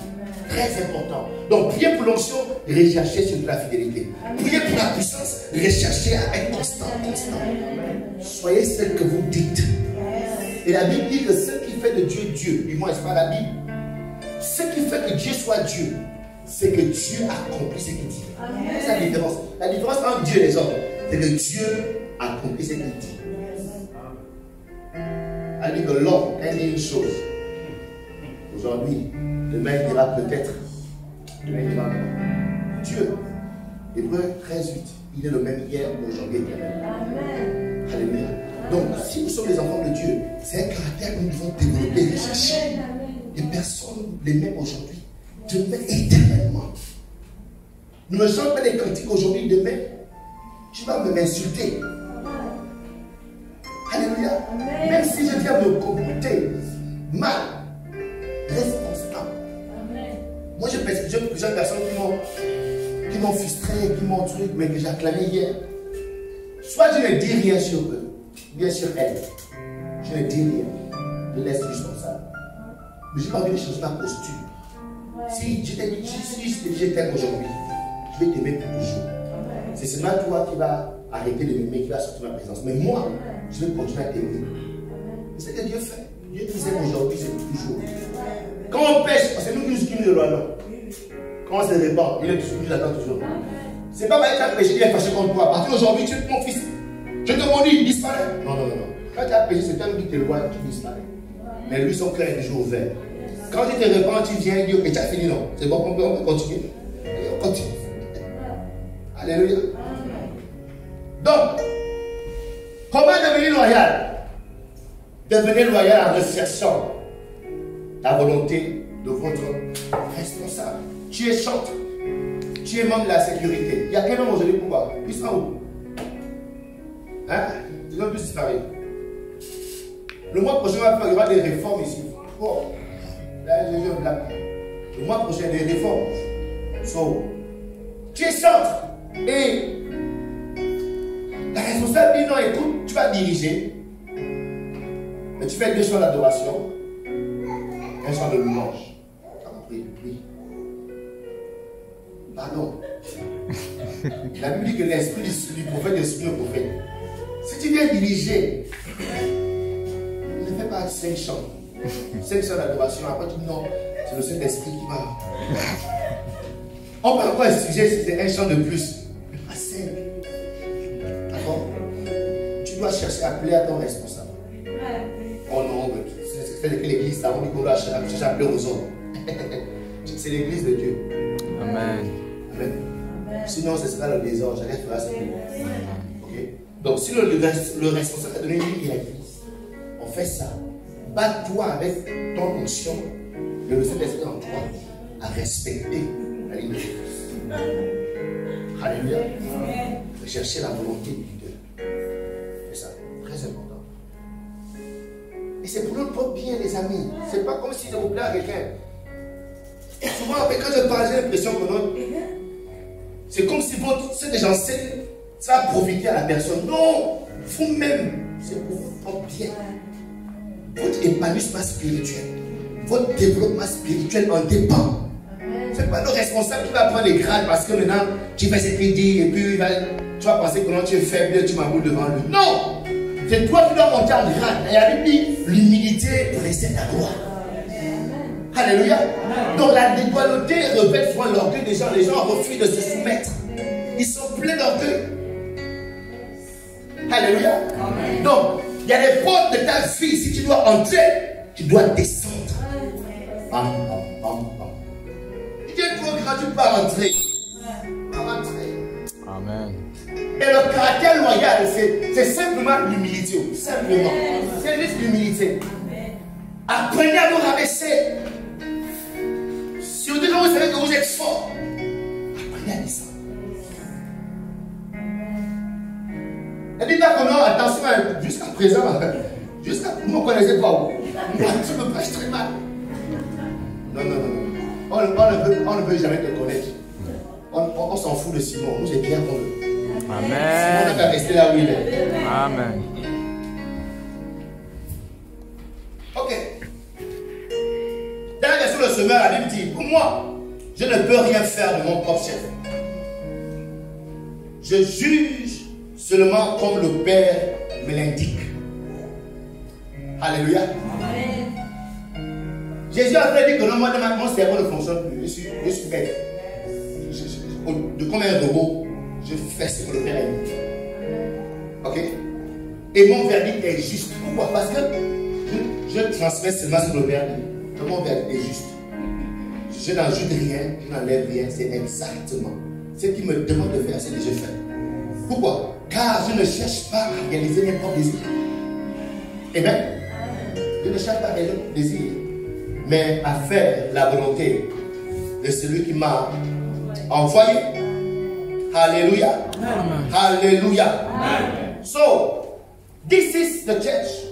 Très important. Donc priez pour l'onction, recherchez sur la fidélité. Priez pour la puissance, recherchez à être constant. Soyez ce que vous dites. Et la Bible dit que ce qui fait de Dieu Dieu, du moins c'est pas la Bible, ce qui fait que Dieu soit Dieu, c'est que Dieu accomplit ce qu'il dit. C'est la différence. La différence entre Dieu et les hommes, c'est que Dieu accomplit ce qu'il dit. Elle dit que l'homme a dit une chose. Aujourd'hui, demain il dira peut-être. Demain il dira non. Dieu, Hébreu 13:8, il est le même hier, aujourd'hui et demain. Alléluia. Donc, si nous sommes les enfants de Dieu, c'est un caractère que nous devons développer et rechercher. Les personnes les mêmes aujourd'hui, demain éternellement. Nous ne chantons pas des cantiques aujourd'hui, demain. Tu vas m'insulter. Alléluia. Même si je viens me comporter mal, reste constant. Moi, j'ai plusieurs personnes qui m'ont frustré, qui m'ont truc, mais que j'ai acclamé hier. Soit je ne dis rien sur eux, bien sur elles. Je ne dis rien. Je laisse juste comme ça. Mais j'ai pas envie de changer ma posture. Si je t'aime aujourd'hui, je vais t'aimer pour toujours. C'est seulement toi qui vas arrêter de m'aimer, qui va sortir ma présence. Mais moi, je vais continuer à t'aimer. C'est ce que Dieu fait. Dieu nous aime aujourd'hui, c'est pour toujours. Quand on pêche, c'est nous qui nous le roi, non. Quand on se répand, il est toujours, il attend toujours. C'est pas parce que tu as péché, il est fâché contre toi. À partir d'aujourd'hui, tu es mon fils. Je te maudis, il disparaît. Non. Quand tu as péché, c'est toi qui te le roi qui disparaît. Mais lui, son cœur est toujours ouvert. Quand tu te répands, tu viens, il dit, ok, tu as fini, non. C'est bon, on peut continuer. Et on continue. Alléluia. Donc, comment devenir loyal? Devenir loyal en recherchant la volonté de votre responsable. Tu es chantre. Tu es membre de la sécurité. Il y a quel homme aujourd'hui pour voir? Ils sont où? Hein? Ils ont tous disparu. Le mois prochain, il y aura des réformes ici. Oh. Là, j'ai vu un blague. Le mois prochain, des réformes. So, tu es chantre. Et la responsable dit non, écoute, tu vas diriger. Mais tu fais 2 chants d'adoration. Un chant de louange. Tu as compris? Oui. Pardon. La Bible dit que l'esprit du prophète est sur le prophète. Si tu viens diriger, ne fais pas 5 chants. 5 chants d'adoration. Après tu dis non, c'est le Saint-Esprit qui va. On peut encore exiger si c'est un chant de plus. Mais pas 5. D'accord? Tu dois chercher à appeler à ton responsable. Oh non, c'est que l'église, ça, on dit qu'on doit chercher à appeler aux hommes. C'est l'église de Dieu. Amen. Amen. Sinon, ce sera le désordre. Chacun fera ce qu'il veut. Okay? Donc, si le responsable a donné une directrice, on fait ça. Bats-toi avec ton onction et le Saint-Esprit en toi à respecter la ligne de Christ. Alléluia. Rechercher la volonté du Dieu. C'est ça, très important. Et c'est pour notre propre bien, les amis. C'est pas comme si ça vous plaît à quelqu'un. Souvent, quand je parle, j'ai l'impression que non. C'est comme si ce que j'enseigne, ça va profiter à la personne. Non, vous-même, c'est pour votre propre bien. Votre épanouissement spirituel, votre développement spirituel en dépend. Ce n'est pas le responsable qui va prendre les grades parce que maintenant tu fais ce qu'il dit et puis tu vas penser que non, tu es faible, tu m'aboules devant lui. Non! C'est toi qui dois monter en grade. Et la Bible dit l'humilité précède la gloire. Alléluia. Donc la dévoileté revêt souvent l'orgueil des gens. Les gens refusent de se soumettre. Ils sont pleins d'orgueil. Alléluia. Donc, il y a des portes de ta vie. Si tu dois entrer, tu dois descendre. Si tu es trop grand, tu peux pas rentrer. Pas rentrer. Amen. Et le caractère loyal, c'est simplement l'humilité. Simplement. C'est juste l'humilité. Apprenez à vous rabaisser. Surtout quand vous savez que vous êtes fort. Apprenez à descendre. Et dites-moi comment, attention, jusqu'à présent, vous ne me connaissez pas où. tu me prêches très mal. Non. On ne peut jamais te connaître. On s'en fout de Simon. Nous, c'est bien qu'on veut. Amen. On va rester là où il est. Amen. Ok. Dans la version de semeur, la Bible dit, pour moi, je ne peux rien faire de mon propre chef. Je juge seulement comme le Père me l'indique. Alléluia. Amen. Jésus a fait dire que non, moi, mon cerveau ne fonctionne plus. Je suis bête. Comme un robot, je fais ce que le Père a dit. Ok? Et mon verdict est juste. Pourquoi? Parce que je transmets seulement ce que le Père dit. Mon verdict est juste. Je n'ajoute rien, je n'enlève rien. C'est exactement ce qu'il me demande de faire, c'est que je fais. Pourquoi? Car je ne cherche pas à réaliser mes propres désirs. Amen. Je ne cherche pas à réaliser mes désirs, mais à faire la volonté de celui qui m'a envoyé. Alléluia. Alléluia. So, this is the church.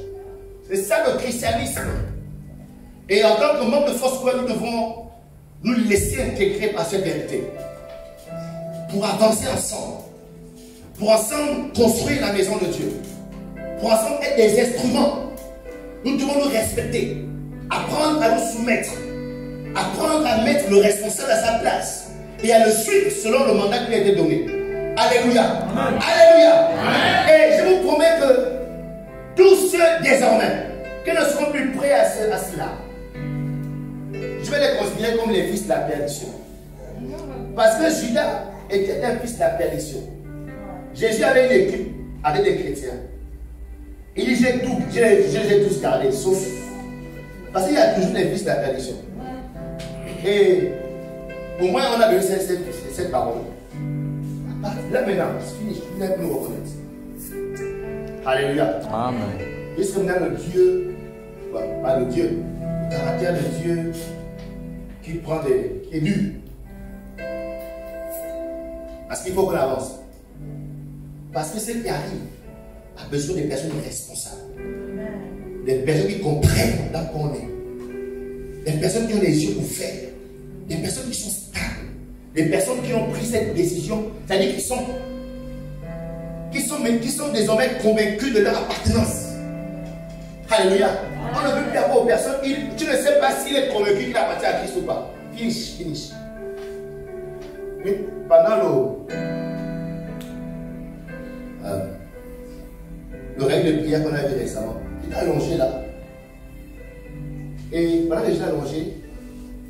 C'est ça le christianisme. Et en tant que membre de Foursquare, nous devons nous laisser intégrer par cette vérité. Pour avancer ensemble. Pour ensemble construire la maison de Dieu. Pour ensemble être des instruments. Nous devons nous respecter. Apprendre à nous soumettre. Apprendre à mettre le responsable à sa place. Et à le suivre selon le mandat qui lui a été donné. Alléluia. Amen. Alléluia. Amen. Et je vous promets que tous ceux désormais qui ne seront plus prêts à cela, je vais les considérer comme les fils de la perdition. Parce que Judas était un fils de la perdition. Jésus avait une équipe avec des chrétiens. Il dit, je les ai tous gardés, sauf. Parce qu'il y a toujours des fils de la perdition. Et au moins, on a donné cette parole. Là maintenant, c'est fini, je vais nous reconnaître. Alléluia. Amen. Puisque maintenant le Dieu, pas le Dieu, le caractère de Dieu qui prend qui est nu. Parce qu'il faut qu'on avance. Parce que ce qui arrive a besoin des personnes responsables. Des personnes qui comprennent dans quoi on est. Des personnes qui ont les yeux ouverts. Des personnes qui sont stables. Des personnes qui ont pris cette décision. C'est-à-dire qui sont désormais convaincus de leur appartenance. Alléluia. On ne veut plus avoir aux personnes. Tu ne sais pas s'il est convaincu qu'il appartient à Christ ou pas. Finish. Mais pendant le règne de prière qu'on a vu récemment, il est allongé là. Et pendant que j'étais allongé,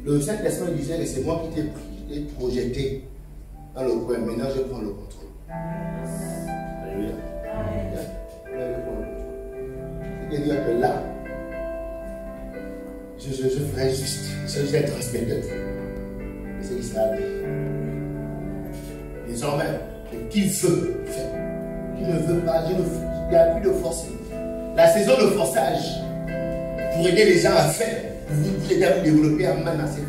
le Saint-Esprit disait que c'est moi qui t'ai projeté dans le coin. Maintenant, je prends le contrôle. Alléluia. C'est-à-dire que là, je ferai juste. Je vais transmettre. Et c'est Israël. Désormais, qu'il veut faire. Qu'il ne veut pas, il n'y a plus de force. La saison de forçage pour aider les gens à faire, pour vous aider à vous développer en main, c'est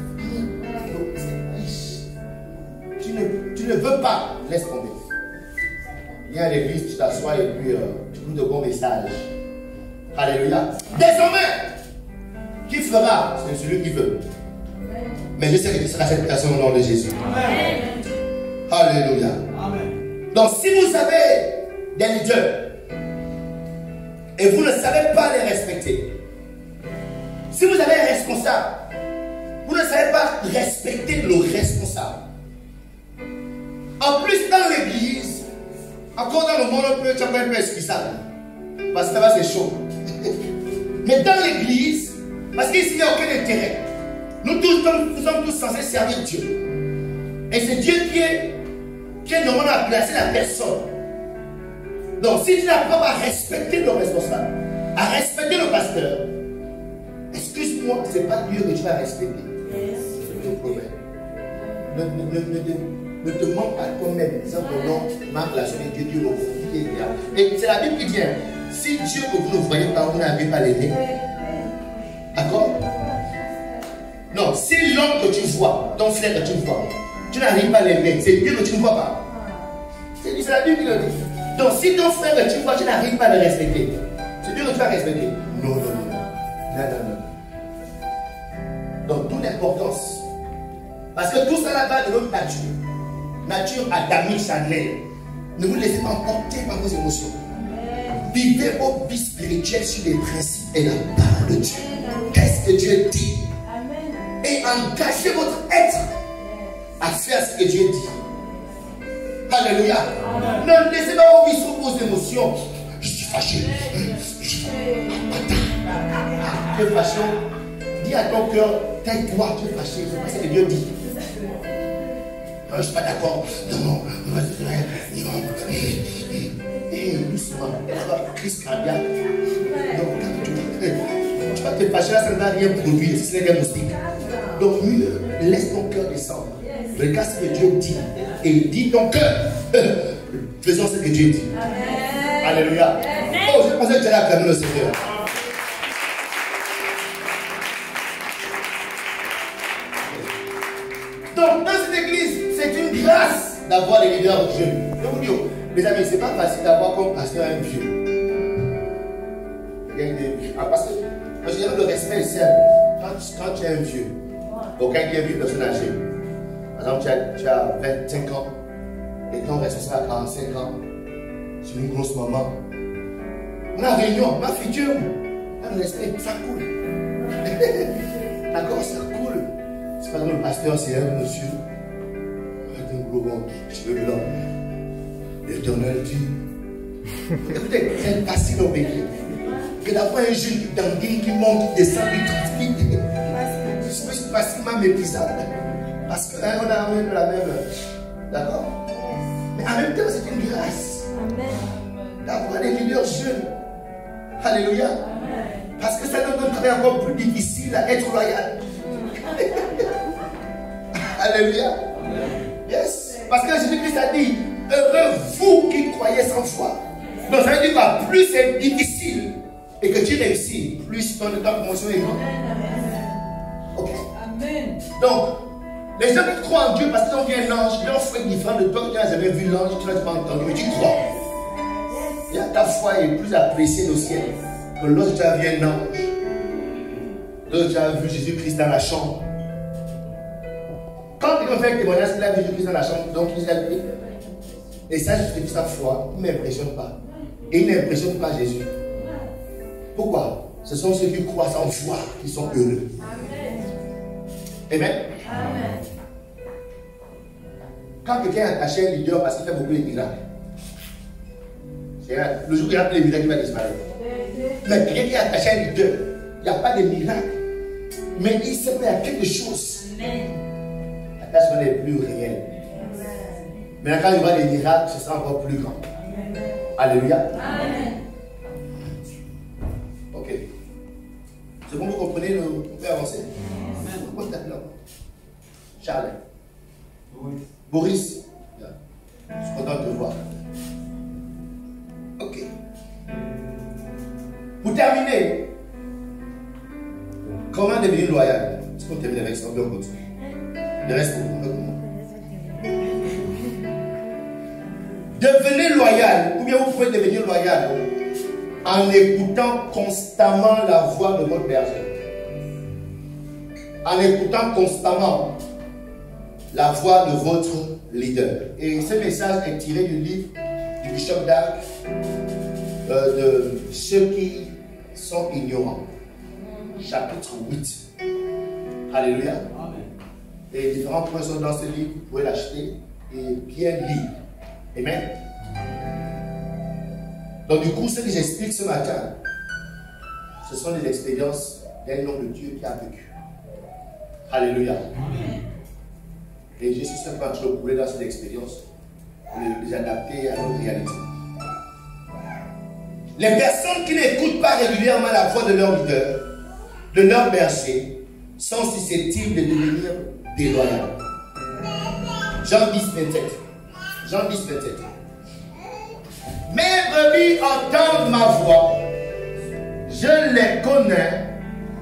tu ne veux pas, laisse tomber. Viens à l'église, tu t'assois et puis tu écoutes de bons messages. Alléluia. Désormais, qui fera? C'est celui qui veut. Mais je sais que tu seras cette personne au nom de Jésus. Amen. Alléluia. Amen. Donc si vous avez des leaders et vous ne savez pas les respecter, si vous avez un responsable, vous ne savez pas respecter le responsable. En plus, dans l'église, encore dans le monde, tu es un peu excusable. Parce que là-bas, c'est chaud. Mais dans l'église, parce qu'ici, il n'y a aucun intérêt. Nous sommes tous censés servir Dieu. Et c'est Dieu qui est normalement à placer la personne. Donc, si tu n'apprends pas à respecter le responsable, à respecter le pasteur, excuse-moi, ce n'est pas Dieu que tu vas respecter. Je te promets. Ne te manque pas toi-même, disant que non, ma relation avec Dieu, Dieu me. Et c'est la Bible qui dit, si Dieu que vous ne voyez pas, vous n'avez pas l'aimer. D'accord? Non, si l'homme que tu vois, ton frère que tu vois, tu n'arrives pas à l'aimer, c'est Dieu que tu ne vois pas. C'est la Bible qui le dit. Donc si ton frère que tu vois, tu n'arrives pas à le respecter, c'est Dieu que tu vas respecter. Non. d'importance. Parce que tout ça là-bas de notre nature. Nature adamique, charnelle. Ne vous laissez pas emporter par vos émotions. Vivez vos vies spirituelles sur les principes et la parole de Dieu. Qu'est-ce que Dieu dit? Et engagez votre être à faire ce que Dieu dit. Alléluia. Ne laissez pas vos vies sur vos émotions. Je suis fâché. Tu es fâché. Dis à ton cœur, tais-toi, tu es fâché. C'est ce que Dieu dit. Je ne suis pas d'accord. Non. Et doucement, crise cardiaque. Tu vas te fâcher là, ça ne va rien produire. C'est un diagnostic. Donc, mieux, laisse ton cœur descendre. Regarde ce que Dieu dit. Et dis ton cœur. Faisons ce que Dieu dit. Alléluia. Oh, je pensais que tu allais acclamer le Seigneur. Donc, dans cette église, c'est une grâce d'avoir des leaders jeunes. Je vous dis, mes amis, c'est pas facile d'avoir comme pasteur un vieux. Parce que, en général, le respect est simple. Quand tu es un vieux, donc quand il y a une personne âgée, par exemple, tu as 25 ans, et ton responsable a 45 ans, c'est une grosse maman. On a réunion, ma future, le respect, ça coule. D'accord, ça coule. C'est pas comme le pasteur, c'est un monsieur, avec un gros bon, cheveux blancs. L'Éternel dit. Écoutez, c'est facile au pays. Que d'avoir un jeune qui dandine, qui monte, qui descend, qui transpire. C'est facilement méprisable. Parce qu'on a même la même. D'accord? Mais en même temps, c'est une grâce. D'avoir des leaders jeunes. Alléluia. Parce que ça donne un travail encore plus difficile à être loyal. Alléluia. Yes. Parce que Jésus-Christ a dit, heureux vous qui croyez sans foi. Donc ça veut dire que plus c'est difficile et que tu réussis, plus ton temps de promotion est grand. Ok. Amen. Donc, les gens qui croient en Dieu parce qu'ils ont vu un ange, ils ont fait différent de toi, tu n'as jamais vu l'ange, tu n'as pas entendu, mais tu crois. Ta foi est plus appréciée au ciel que lorsque tu as vu un ange, lorsque tu as vu Jésus-Christ dans la chambre. Quand quelqu'un fait un témoignage qu'il a vu Jésus-Christ dans la chambre, donc il a vu. Et ça justifie sa foi, il ne m'impressionne pas. Et il n'impressionne pas Jésus. Pourquoi? Ce sont ceux qui croient sans foi qui sont heureux. Amen. Amen. Quand quelqu'un est attaché à un leader parce qu'il fait beaucoup de miracles, le jour où il y a les miracles, il va disparaître. Mais quelqu'un qui est attaché à un leader, il n'y a pas de miracle. Mais il sait qu'il y a quelque chose. L'attachement n'est plus réel. Maintenant, quand il y aura des miracles, ce sera encore plus grand. Alléluia. Amen. Ok. C'est bon, vous comprenez, on peut avancer. Pourquoi tu t'appelles Charles. Boris. Je suis content de te voir. Ok. Pour terminer, comment devenir loyal? Est-ce qu'on termine avec ça? On peut continuer. Le reste, on peut continuer. Devenez loyal, ou bien vous pouvez devenir loyal en écoutant constamment la voix de votre berger. En écoutant constamment la voix de votre leader. Et ce message est tiré du livre du Bishop Dark de ceux qui sont ignorants. Chapitre 8. Alléluia. Et différents points sont dans ce livre, vous pouvez l'acheter et bien lire. Amen. Donc du coup, ce que j'explique ce matin, ce sont des expériences d'un homme de Dieu qui a vécu. Alléluia. Amen. Et je suis simplement en train de couler dans cette expérience pour les adapter à notre réalité. Les personnes qui n'écoutent pas régulièrement la voix de leur leader, de leur berger, sont susceptibles de devenir déloyales. Jean 10, 27. Jean 10, 27. Mes brebis entendent ma voix, je les connais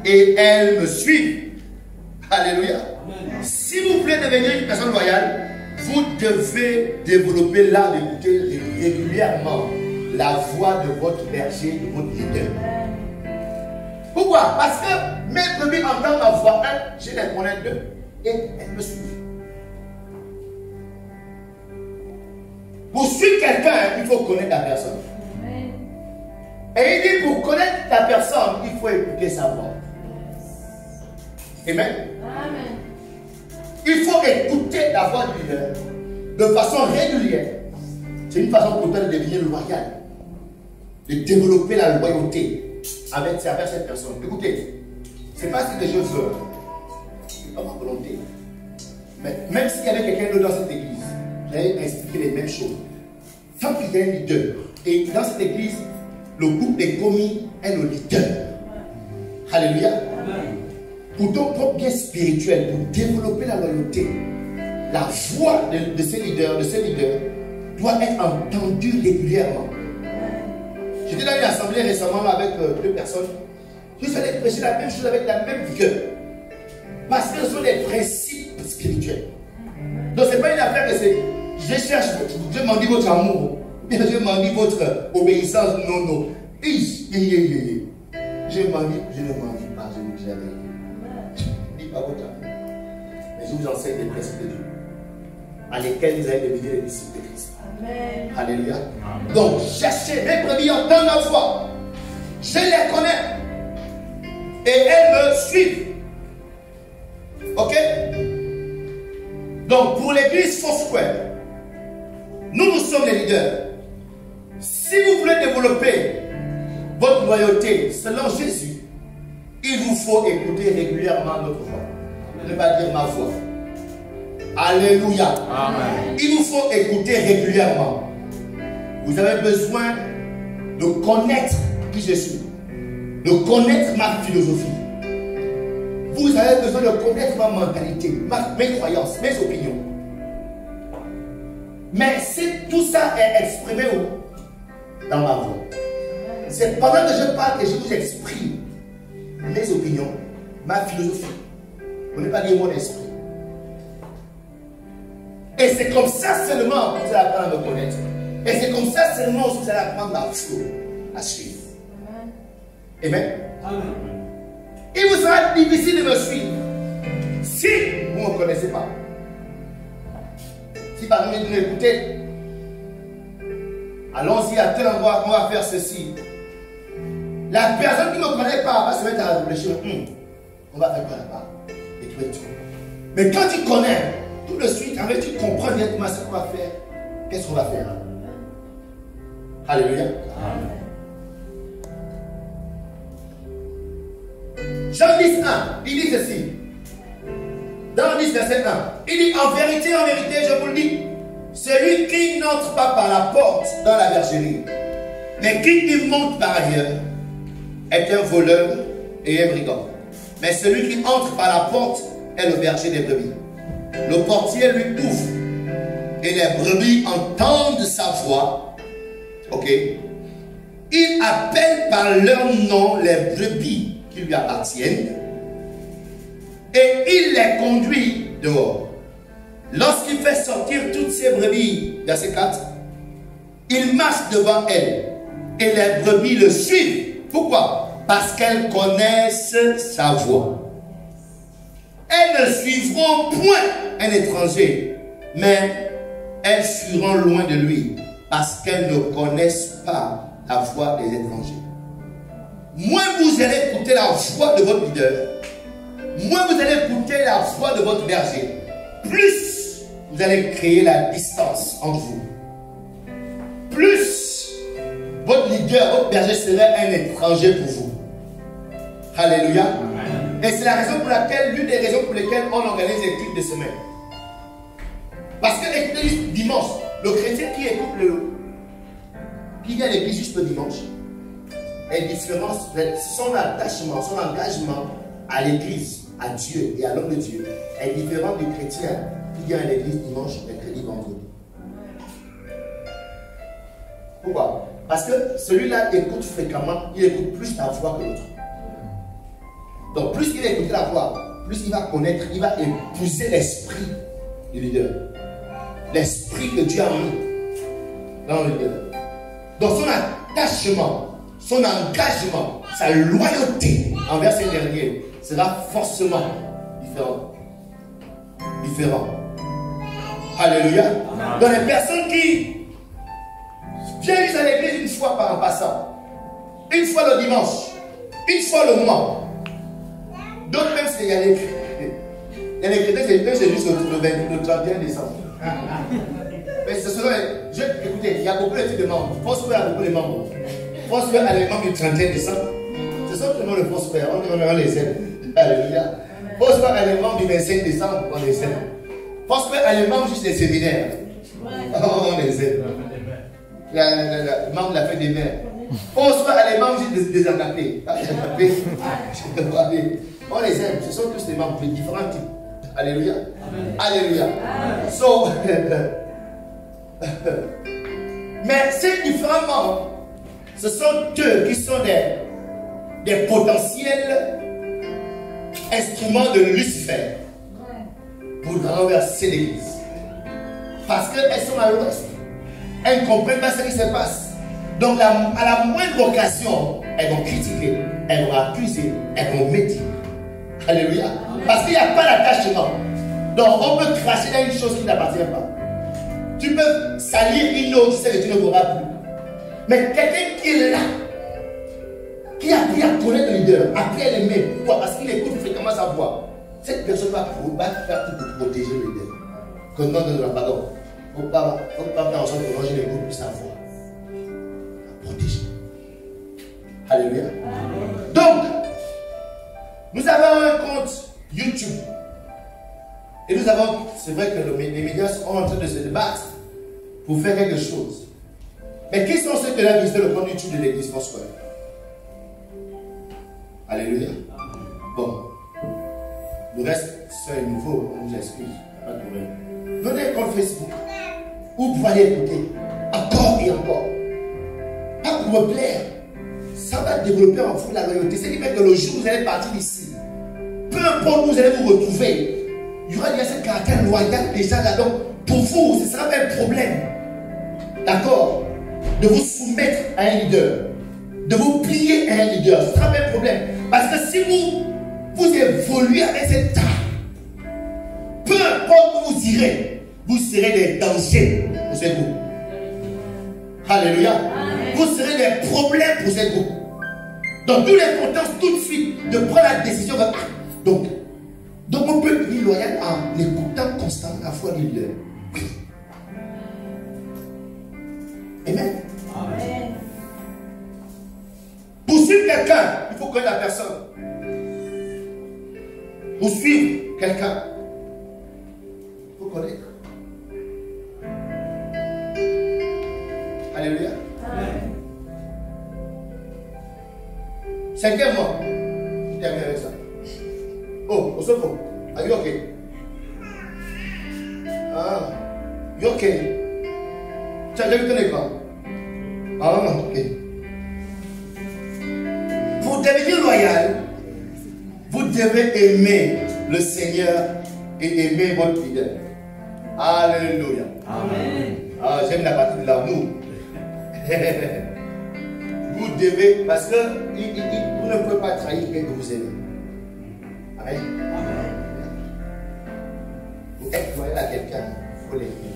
et elles me suivent. Alléluia. Si vous voulez devenir une personne loyale, vous devez développer l'art d'écouter régulièrement la voix de votre berger, de votre leader. Pourquoi? Parce que mes brebis entendent ma voix. Un, je les connais. Deux, et elles me suivent. Pour suivre quelqu'un, il faut connaître la personne. Et il dit, pour connaître la personne, il faut écouter sa voix. Amen. Amen. Il faut écouter la voix du leader de façon régulière. C'est une façon pour toi de devenir loyal, de développer la loyauté avec cette personne. Écoutez, ce n'est pas si les choses c'est pas ma volonté. Mais même s'il y avait quelqu'un d'autre dans cette église, j'allais expliquer les mêmes choses. Tant qu'il y a un leader, et dans cette église, le groupe des commis est le leader. Alléluia. Pour ton propre bien spirituel, pour développer la loyauté, la voix de ces leaders, doit être entendue régulièrement. J'étais dans une assemblée récemment avec deux personnes. Je suis allé prêcher la même chose avec la même vigueur. Parce que ce sont des principes spirituels. Donc ce n'est pas une affaire que c'est je cherche, je m'en dis votre amour, bien je m'en dis votre obéissance, non. Je ne m'en dis pas, je ne dis jamais. Je ne dis pas votre amour. Mais je vous enseigne des principes de Dieu, à lesquels vous allez devenir les disciples de Christ. Amen. Alléluia. Amen. Donc, cherchez mes brebis entendent ma voix. Je les connais. Et elles me suivent. Ok? Donc, pour l'église Foursquare, nous sommes les leaders. Si vous voulez développer votre loyauté selon Jésus, il vous faut écouter régulièrement notre voix. Ne pas dire ma voix. Alléluia. Amen. Il vous faut écouter régulièrement. Vous avez besoin de connaître qui je suis, de connaître ma philosophie. Vous avez besoin de connaître ma mentalité, mes croyances, mes opinions. Mais si tout ça est exprimé dans ma voix, c'est pendant que je parle que je vous exprime mes opinions, ma philosophie. Vous n'avez pas dit mon esprit. Et c'est comme ça seulement que vous allez apprendre à me connaître. Et c'est comme ça seulement que vous allez apprendre à suivre. Amen. Amen. Il vous sera difficile de me suivre si vous ne me connaissez pas. Si par exemple vous m'écoutez, allons-y à tel endroit, on va faire ceci. La personne qui ne me connaît pas va se mettre à réfléchir. On va faire quoi là-bas? Et tout et tout. Mais quand tu connais, tout de suite, avec tu comprends directement ce qu'on va faire. Qu'est-ce qu'on va faire? Alléluia. Amen. Jean 10, 1, il dit ceci. Dans 10, verset 1, il dit en vérité, je vous le dis, celui qui n'entre pas par la porte dans la bergerie, mais qui y monte par ailleurs, est un voleur et un brigand. Mais celui qui entre par la porte est le berger des brebis. Le portier lui ouvre et les brebis entendent sa voix. Ok. Il appelle par leur nom les brebis qui lui appartiennent et il les conduit dehors. Lorsqu'il fait sortir toutes ses brebis, verset 4, il marche devant elles et les brebis le suivent. Pourquoi? Parce qu'elles connaissent sa voix. Elles ne suivront point un étranger, mais elles fuiront loin de lui, parce qu'elles ne connaissent pas la voix des étrangers. Moins vous allez écouter la voix de votre leader, moins vous allez écouter la voix de votre berger, plus vous allez créer la distance entre vous. Plus votre leader, votre berger serait un étranger pour vous. Alléluia. Amen. Et c'est la raison pour laquelle, l'une des raisons pour lesquelles on organise les cultes de semaine. Parce que l'église dimanche, le chrétien qui écoute qui vient à l'église juste le dimanche, est différent. Son attachement, son engagement à l'église, à Dieu et à l'homme de Dieu est différent du chrétien qui vient à l'église dimanche, mercredi, vendredi. Pourquoi? Parce que celui-là écoute fréquemment, il écoute plus la voix que l'autre. Donc plus il va écouter la voix, plus il va connaître, il va épouser l'esprit du leader. L'esprit que Dieu a mis dans le leader. Donc son attachement, son engagement, sa loyauté envers ces derniers sera forcément différent. Alléluia. Donc les personnes qui viennent juste à l'église une fois par en passant, une fois le dimanche, une fois le mois, d'autres même s'il y a les chrétiens, c'est juste le 31 décembre. Mais ce sont écoutez, il y a beaucoup de types de membres. Foursquare a beaucoup de membres. Foursquare a les membres du 31 décembre. Ce sont vraiment le Foursquare, on les aime. Alléluia. Foursquare a les membres du 25 décembre, on les aime. Foursquare a les membres juste des séminaires. On les aime. Le membre de la fête des mères. Foursquare a les membres juste des agapés. On les aime, ce sont tous des membres de différents types. Alléluia. Alléluia. So, mais ces différents membres, ce sont eux qui sont des potentiels instruments de Lucifer pour renverser l'église. Parce qu'elles sont malheureuses. Elles ne comprennent pas ce qui se passe. Donc, à la moindre occasion, elles vont critiquer, elles vont accuser, elles vont médire. Alléluia. Parce qu'il n'y a pas d'attachement. Donc, on peut cracher dans une chose qui n'appartient pas. Tu peux salir une eau qui sait que tu ne boiras plus. Mais quelqu'un qui est là, qui a appris à connaître le leader, appris à l'aimer. Pourquoi? Parce qu'il écoute fréquemment sa voix. Cette personne va faire tout pour protéger le leader. Comme non, pardon. Il ne faut pas faire en sorte que moi je l'écoute plus sa voix. Protéger. Alléluia. Donc, nous avons un compte YouTube. Et nous avons, c'est vrai que les médias sont en train de se débattre pour faire quelque chose. Mais qui sont ceux qui ont visité le compte YouTube de l'église Foursquare? Alléluia. Bon. Le reste, c'est nouveau, on nous excuse. Pas de problème. Donnez un compte Facebook où vous allez écouter encore et encore. Pas pour me plaire. Ça va développer en vous la loyauté. C'est qui fait que le jour où vous allez partir d'ici, peu importe où vous allez vous retrouver, il y aura déjà ce caractère loyal déjà là. Donc, pour vous, ce ne sera pas un problème. D'accord? De vous soumettre à un leader. De vous plier à un leader. Ce ne sera pas un problème. Parce que si vous évoluez avec cette âme, peu importe où vous irez, vous serez des dangers pour ce groupe. Alléluia. Vous serez des problèmes pour ce groupe. Donc, d'où l'importance tout de suite de prendre la décision. Donc on peut être loyal en l'écoutant constamment la foi du leader. Oui. Amen. Amen. Pour suivre quelqu'un, il faut connaître la personne. Pour suivre quelqu'un, il faut connaître. Alléluia. Amen. Cinquièmement, je termine avec ça. Oh, Osoko, are you okay? Ah, you okay? Tu as déjà vu ton écran? Ah, ok. Pour devenir loyal, vous devez aimer le Seigneur et aimer votre leader. Alléluia. Amen. Ah, j'aime la partie de l'amour. Vous devez, parce que vous ne pouvez pas trahir quelqu'un que vous aimez. Amen. Amen. Pour être loyal à quelqu'un, il faut l'aimer.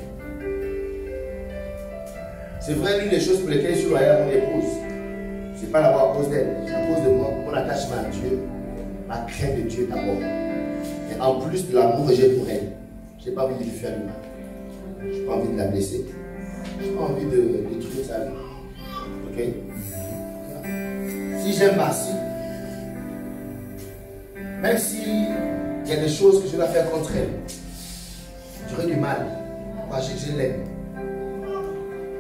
C'est vrai, l'une des choses pour lesquelles je suis loyal à mon épouse, ce n'est pas d'avoir à cause d'elle, c'est à cause de moi, mon attachement à Dieu, ma crainte de Dieu d'abord. Et en plus de l'amour que j'ai pour elle, je n'ai pas envie de lui faire du mal. Je n'ai pas envie de la blesser. Je n'ai pas envie de détruire sa vie. Ok? Si j'aime Marcy, même s'il y a des choses que je dois faire contre elle, j'aurai du mal. Moi, je l'aime.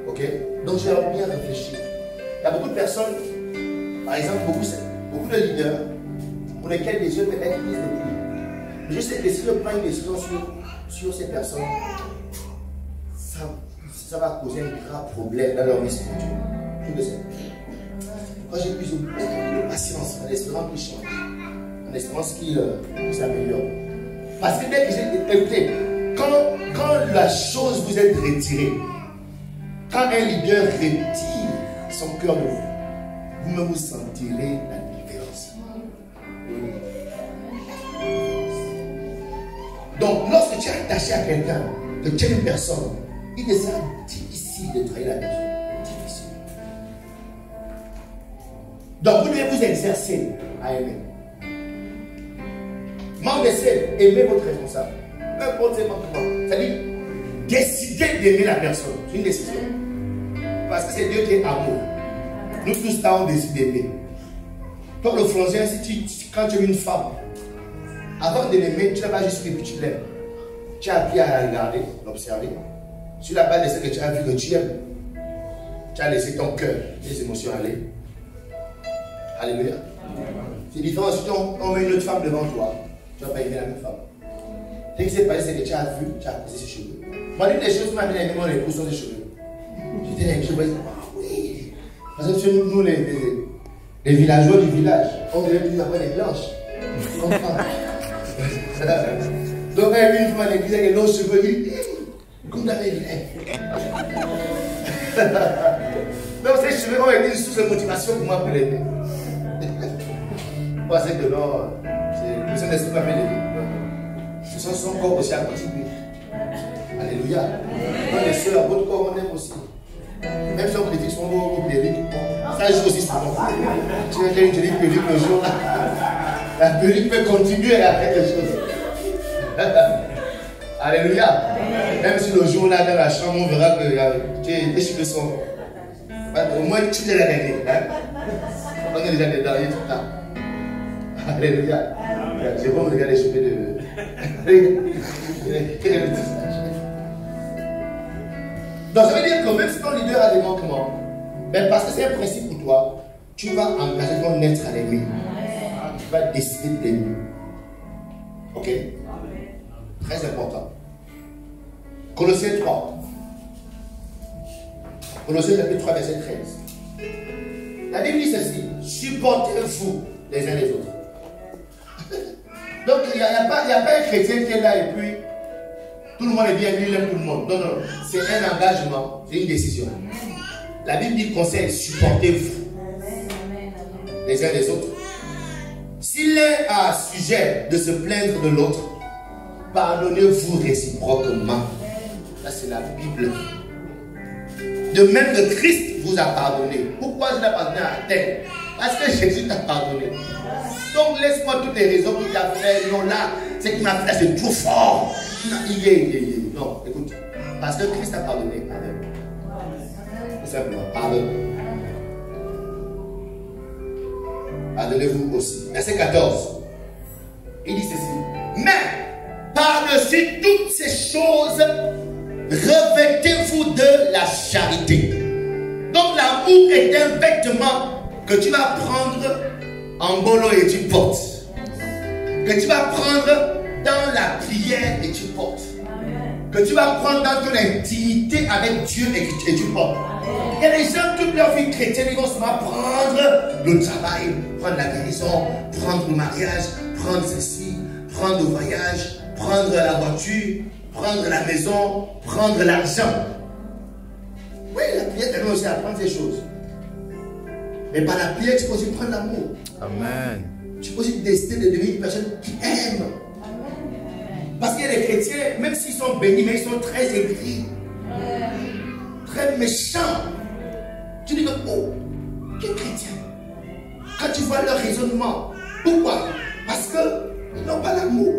Ok? Donc, je vais bien réfléchir. Il y a beaucoup de personnes, par exemple, beaucoup de leaders, pour lesquels les yeux peuvent être mis de pluie. Mais je sais que si je prends une décision sur ces personnes, ça va causer un grave problème dans leur vie spirituelle. Je le sais. Quand j'ai plus de patience, en espérant qu'il change, en espérant qu'il s'améliore. Parce que dès que j'ai écouté, quand la chose vous est retirée, quand un leader retire son cœur de vous, vous-même vous sentirez la différence. tu es attaché à quelqu'un, que tu es une personne, il te sera difficile de trahir la personne. Difficile. Donc vous devez vous exercer à aimer. Membre de celle, aimez votre responsable. Peu importe c'est comment. C'est-à-dire, décidez d'aimer la personne. C'est une décision. Parce que c'est Dieu qui est amour. Nous tous là, on décide d'aimer. Toi, le français, quand tu aimes une femme, avant de l'aimer, tu n'as pas juste vu que tu l'aimes. Tu as appris à la regarder, l'observer. Sur la base de ce que tu as vu que tu aimes, tu as laissé ton cœur, tes émotions aller. Alléluia. C'est différent. Si on met une autre femme devant toi, tu ne vas pas aimer la même femme. Ce qui s'est passé, c'est que tu as vu, tu as apprécié ses cheveux. Moi, l'une des choses qui m'a bien aimé mon épouse sont ses cheveux. J'étais avec les cheveux, oui. Parce que nous, les villageois du village, on devait plus avoir les blanches. Donc, elle a vu une femme à l'église avec les longs cheveux, il dit, comme dans les vilains. Donc, ces cheveux ont été une source de motivation pour moi pour l'aider. Moi, c'est que non, le Saint-Esprit m'a fait l'aider. Ce sont son corps aussi à continuer. Alléluia. Donc, les soeurs, votre corps, on aime aussi. Même si on politique sont vos perruques, ça joue aussi sur moi. Tu as une jolie perruque le jour là. La perruque peut continuer à faire quelque chose. Alléluia. Même si le jour là dans la chambre on verra que tes cheveux sont. Au moins tu les régler. On est déjà dedans, il est tout là. Alléluia. C'est bon, regarder les cheveux de. Donc ça veut dire que même si ton leader a des manquements, mais parce que c'est un principe pour toi, tu vas engager ton être à l'aimer. Tu vas décider de l'aimer. Ok? Très important. Colossiens 3. Colossiens chapitre 3, verset 13. La Bible dit ceci: supportez-vous les uns les autres. Donc il n'y a pas un chrétien qui est là et puis tout le monde est bien, lui il aime tout le monde. Non, non, c'est un engagement, c'est une décision. La Bible dit conseil, supportez-vous les uns les autres. Si l'un a sujet de se plaindre de l'autre, pardonnez-vous réciproquement. Ça c'est la Bible. De même que Christ vous a pardonné. Pourquoi il a pardonné à tel? Parce que Jésus t'a pardonné. Donc laisse-moi toutes les raisons qu'il t'a fait. Non, là, ce qui m'a fait, c'est trop fort. Non, écoute. Parce que Christ t'a pardonné. Pardonne. Tout simplement, pardonne. Pardonnez-vous aussi. Verset 14. Il dit ceci: mais par-dessus toutes ces choses, revêtez-vous de la charité. Donc l'amour est un vêtement que tu vas prendre en bolo et tu portes. Que tu vas prendre dans la prière et tu portes. Que tu vas prendre dans ton intimité avec Dieu et tu portes. Il y a des gens, toute leur vie chrétienne, ils vont seulement prendre le travail, prendre la guérison, prendre le mariage, prendre ceci, prendre le voyage, prendre la voiture, prendre la maison, prendre l'argent. Oui, la prière t'aide aussi à prendre ces choses. Mais par la prière, tu peux aussi prendre l'amour. Amen. Tu peux aussi décider de devenir une personne qui aime. Parce qu'il y a des chrétiens, même s'ils sont bénis, mais ils sont très aigris, très méchants. Tu dis que, oh, quel chrétien? Quand tu vois leur raisonnement, pourquoi? Parce qu'ils n'ont pas l'amour.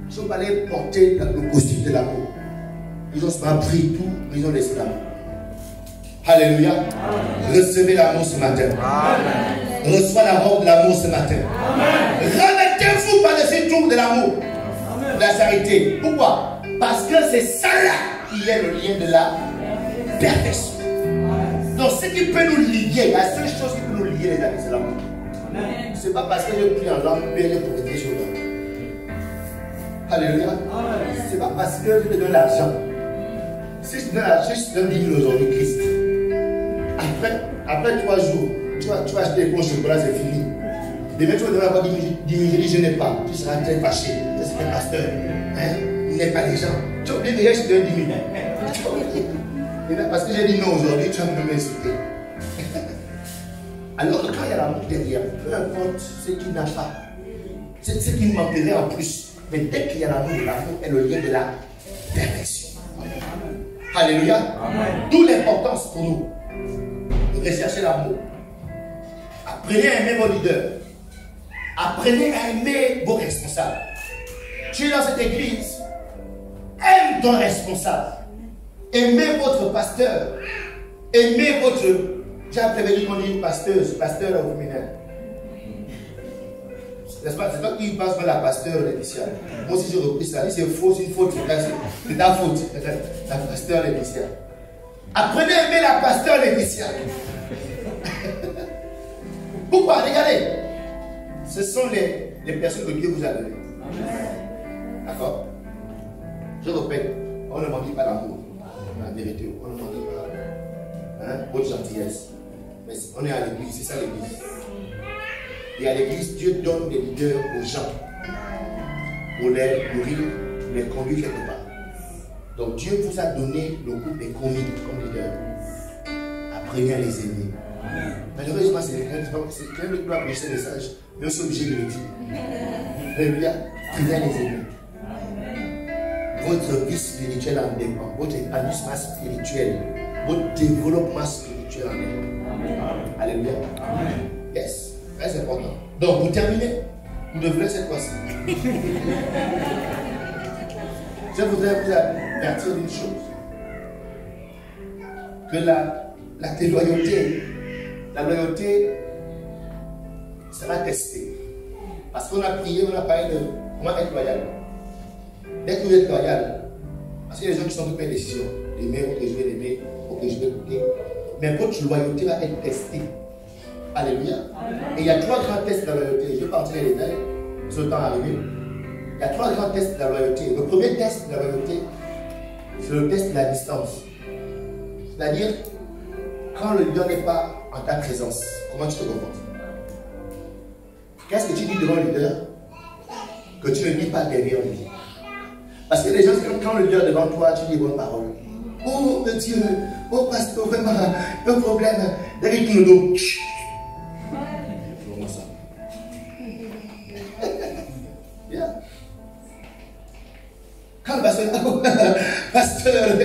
Ils sont pas allés porter le costume de l'amour. Ils ont pas pris tout, mais ils ont laissé l'amour. Alléluia. Recevez l'amour ce matin. Amen. Reçois la robe de l'amour ce matin. Remettez-vous par-dessus tout de l'amour. De la charité. Pourquoi? Parce que c'est ça là qui est le lien de la perfection. Donc ce qui peut nous lier, la seule chose qui peut nous lier les amis, c'est l'amour. Ce n'est pas parce que je prie en langue payée pour être sur l'homme. Alléluia. Ce n'est pas parce que je te donne l'argent. Si je te donne l'argent, je te donne 10 000 aujourd'hui, Christ. Après 3 jours, tu vas acheter des bons chocolats, c'est fini. Demain, tu vas devoir avoir 10 000, je n'ai pas. Tu seras très fâché. C'est un pasteur. Hein? Il n'aime pas les gens. Tu as oublié déjà, je te donne 10 000. Parce que j'ai dit non aujourd'hui, tu vas me m'insulter. Alors, quand il y a l'amour derrière, peu importe ce qu'il n'a pas, ce qui manquerait en plus, Mais dès qu'il y a l'amour est le lien de la perfection. Alléluia. D'où l'importance pour nous de rechercher l'amour. Apprenez à aimer vos leaders. Apprenez à aimer vos responsables. Tu es dans cette église. Aime ton responsable. Aimez votre pasteur. Aimez votre... J'ai prévenu qu'on dit pasteuse, pasteur au féminin. C'est pas qui passe par la pasteur Laetitia. Moi aussi j'ai repris ça. C'est faux, c'est une faute. C'est ta faute. La pasteur Laetitia. Apprenez à aimer la pasteur Laetitia. Pourquoi? Regardez. Ce sont les personnes que Dieu vous a données. D'accord? Je répète, on ne mendie pas l'amour. La vérité, on ne mendie pas votre gentillesse. Mais on est à l'église, c'est ça l'église. Et à l'église, Dieu donne des leaders aux gens pour les nourrir, les conduire quelque part. Donc Dieu vous a donné le groupe des commis comme leaders. Apprenez à les aimer. Malheureusement, c'est quelqu'un qui doit prêcher le message, mais on est obligé de le dire. Alléluia. Apprenez à les aimer. Votre vie spirituelle en dépend. Votre épanouissement spirituel. Votre développement spirituel en dépend. Alléluia. Yes. Très important. Donc, pour terminer, vous devrez cette fois-ci. Je voudrais vous avertir d'une chose. Que la déloyauté, la loyauté sera testée. Parce qu'on a prié, on a parlé de comment être loyal. Dès que vous êtes loyal, parce qu'il y a des gens qui sont toutes mes décisions, d'aimer, ok, je vais l'aimer, ok, je vais écouter. Mais votre loyauté va être testée. Alléluia. Et il y a 3 grands tests de la loyauté. Je ne vais pas entrer dans les détails, c'est le temps arrivé. Il y a 3 grands tests de la loyauté. Le premier test de la loyauté, c'est le test de la distance. C'est-à-dire, quand le leader n'est pas en ta présence, comment tu te comportes? Qu'est-ce que tu dis devant le leader que tu ne dis pas derrière lui? Parce que les gens, quand le leader est devant toi, tu dis bonnes paroles. Oh Dieu, oh pasteur, vraiment, un problème. Derrière tout le dos. Comment ça? Bien. Quand le pasteur,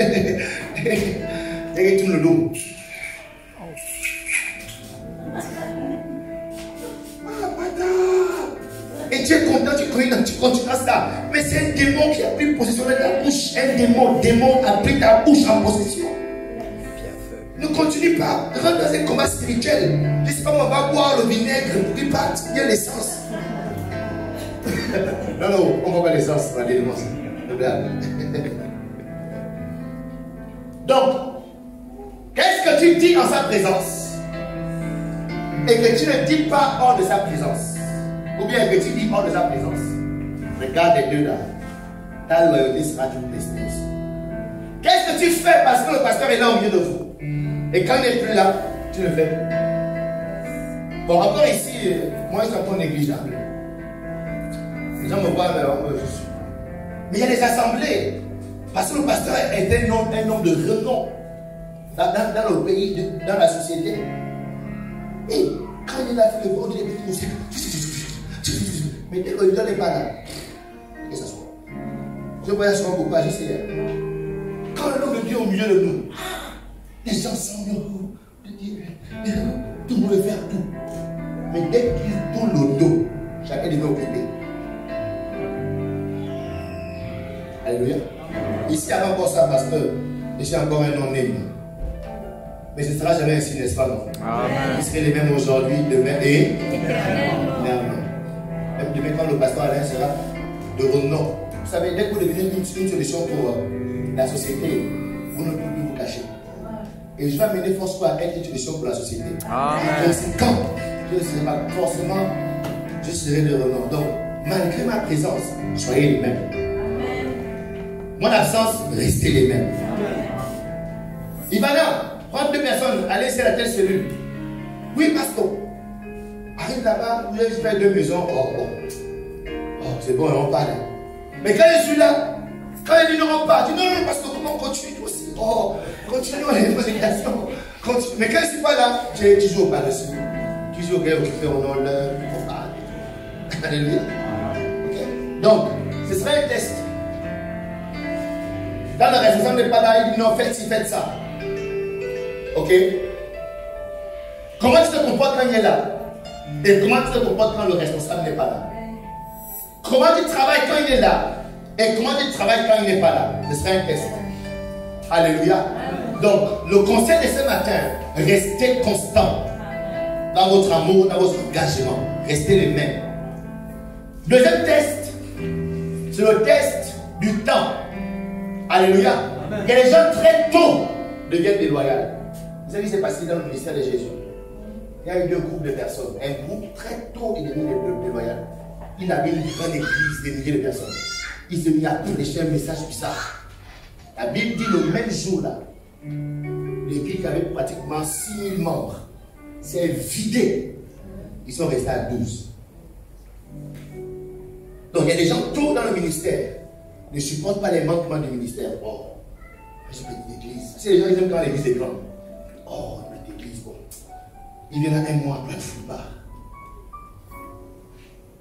derrière tout le dos. Et tu es content, tu continues à ça. Mais c'est un démon qui a pris possession de ta bouche. Un démon a pris ta bouche en possession. Ne continue pas. Rentre dans un combat spirituel. Dis pas, on va boire le vinaigre pour qu'il parte. Il y a l'essence. Non, on va pas l'essence. On va l'élémence. Donc, qu'est-ce que tu dis en sa présence et que tu ne dis pas hors de sa présence? Ou bien que tu dis hors de sa présence. Regarde les deux là. Ta loyauté sera une testée. Qu'est-ce que tu fais parce que le pasteur est là au milieu de vous? Et quand il n'est plus là, tu le fais. Bon, encore ici, moi je suis un peu négligeable. Les gens me voient, mais je suis. Mais il y a des assemblées. Parce que le pasteur est un homme de renom dans le pays, dans la société. Et quand il a fait le bon, il est venu. Mais dès que le leader n'est pas là, que ça soit. Je voyage souvent beaucoup, je sais. Quand le nom de Dieu est au milieu de nous, les gens semblent tout le monde veut faire tout. Mais dès qu'ils tournent le dos, chacun devient occupé. Alléluia. Ici, avant encore ça, pasteur, je suis encore un homme libre. Mais ce ne sera jamais ainsi, n'est-ce pas, non? Amen. Vous serez les mêmes aujourd'hui, demain et éternellement. Même demain, quand le pasteur Alain sera de renom. Vous savez, dès que vous devenez une solution pour la société, vous ne pouvez plus vous cacher. Et je vais amener force à être une solution pour la société. Amen. Donc, quand je ne serai pas forcément, je serai de renom. Donc, malgré ma présence, soyez les mêmes. Mon absence, restez les mêmes. Ivana, prends 2 personnes, allez c'est la telle cellule. Oui, pasteur. Arrive là-bas, vous allez faire 2 maisons. Oh, c'est bon, on parle. Mais quand je suis là, quand il dit non, on part, je dis non, parce que comment on continue aussi. Oh, continuons les prédications. Mais quand je ne suis pas là, j'ai toujours par-dessus. Toujours occupé au nom de l'heure, on parle. Alléluia. Okay. Donc, Ce sera un test. Quand le responsable n'est pas là, il dit non, faites ci, faites ça. Ok? Comment tu te comportes quand il est là? Et comment tu te comportes quand le responsable n'est pas là? Comment tu travailles quand il est là? Et comment tu travailles quand il n'est pas là? Ce sera un test. Alléluia. Donc, le conseil de ce matin, restez constant dans votre amour, dans votre engagement. Restez les mêmes. Deuxième test, c'est le test du temps. Alléluia. Il y a des gens très tôt deviennent déloyaux. Vous savez ce qui s'est passé dans le ministère de Jésus? Il y a eu deux groupes de personnes. Un groupe très tôt est devenu déloyal. Il avait une grande église de milliers de personnes. Il s'est mis à prêcher un message bizarre. La Bible dit le même jour-là, l'église avait pratiquement 6 000 membres. C'est vidé. Ils sont restés à 12. Donc il y a des gens tôt dans le ministère ne supportent pas les manquements du ministère. Oh, je peux une église. C'est les gens qui aiment quand l'église est grande. Oh, une église, bon. Il vient là un mois, après, il ne fout pas.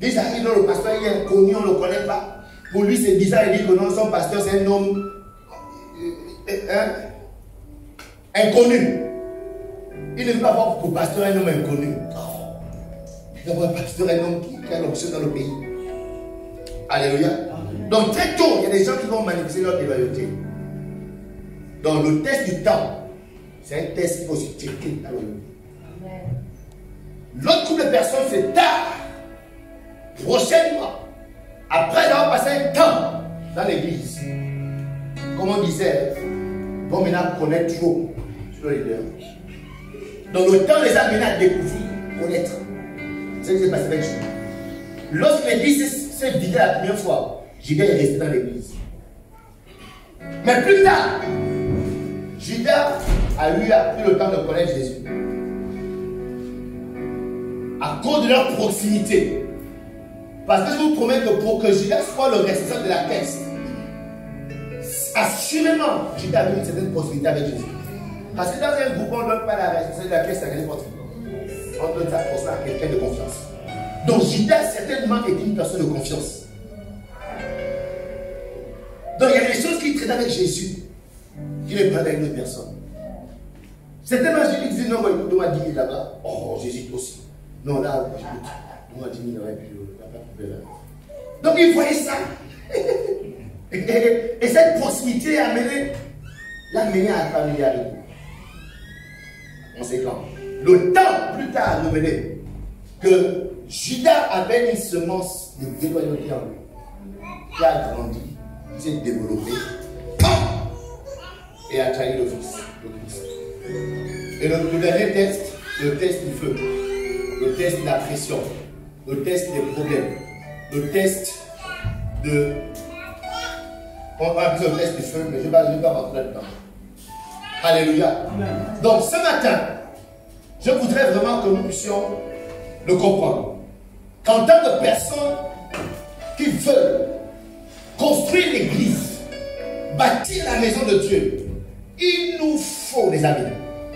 Ils arrivent dans le pasteur, il est inconnu, on ne le connaît pas. Pour lui, c'est bizarre, il dit que non, son pasteur, c'est un homme inconnu. Il ne veut pas avoir pour pasteur un homme inconnu. Oh. Il veut avoir un pasteur, un homme qui a l'option dans le pays. Alléluia. Donc très tôt, il y a des gens qui vont manifester leur déloyauté. Donc le test du temps, c'est un test qu'il faut aussi checker la loyauté. L'autre groupe de personnes, c'est tard. Prochainement, après avoir passé un temps dans l'église, comme on disait, vont maintenant connaître trop sur le leader. Donc le temps les a amenés à découvrir, connaître. C'est ce qui s'est passé avec Judas. Lorsque l'église s'est vidée la première fois, Judas est resté dans l'église. Mais plus tard, Judas a pris le temps de connaître Jésus. À cause de leur proximité. Parce que je vous promets que pour que Judas soit le responsable de la caisse, assurément, Judas a eu une certaine proximité avec Jésus. Parce que dans un groupe, on ne donne pas la responsabilité de la caisse à n'importe qui. On donne sa position à quelqu'un de confiance. Donc Judas certainement est une personne de confiance. Donc il y a des choses qu'il traite avec Jésus qui ne prennent avec d'autres personnes. Certainement Jésus disait non, écoute, donne-moi 10 000 là-bas. Oh, Jésus aussi. Non, là, écoute, donne-moi 10 000 là-bas et puis donc il voyait ça. Et cette proximité l'a mené à la familiarité. Conséquent, le temps plus tard révélé que Judas avait une semence de déloyauté en lui, qui a grandi, qui s'est développé, et a trahi le Fils. Et le dernier test, le test du feu, le test de la pression, le test des problèmes, le test de... On va appeler le test du feu, mais je ne vais pas rentrer là-dedans. Alléluia. Donc ce matin, je voudrais vraiment que nous puissions le comprendre. Qu'en tant que personnes qui veulent construire l'église, bâtir la maison de Dieu, il nous faut, les amis,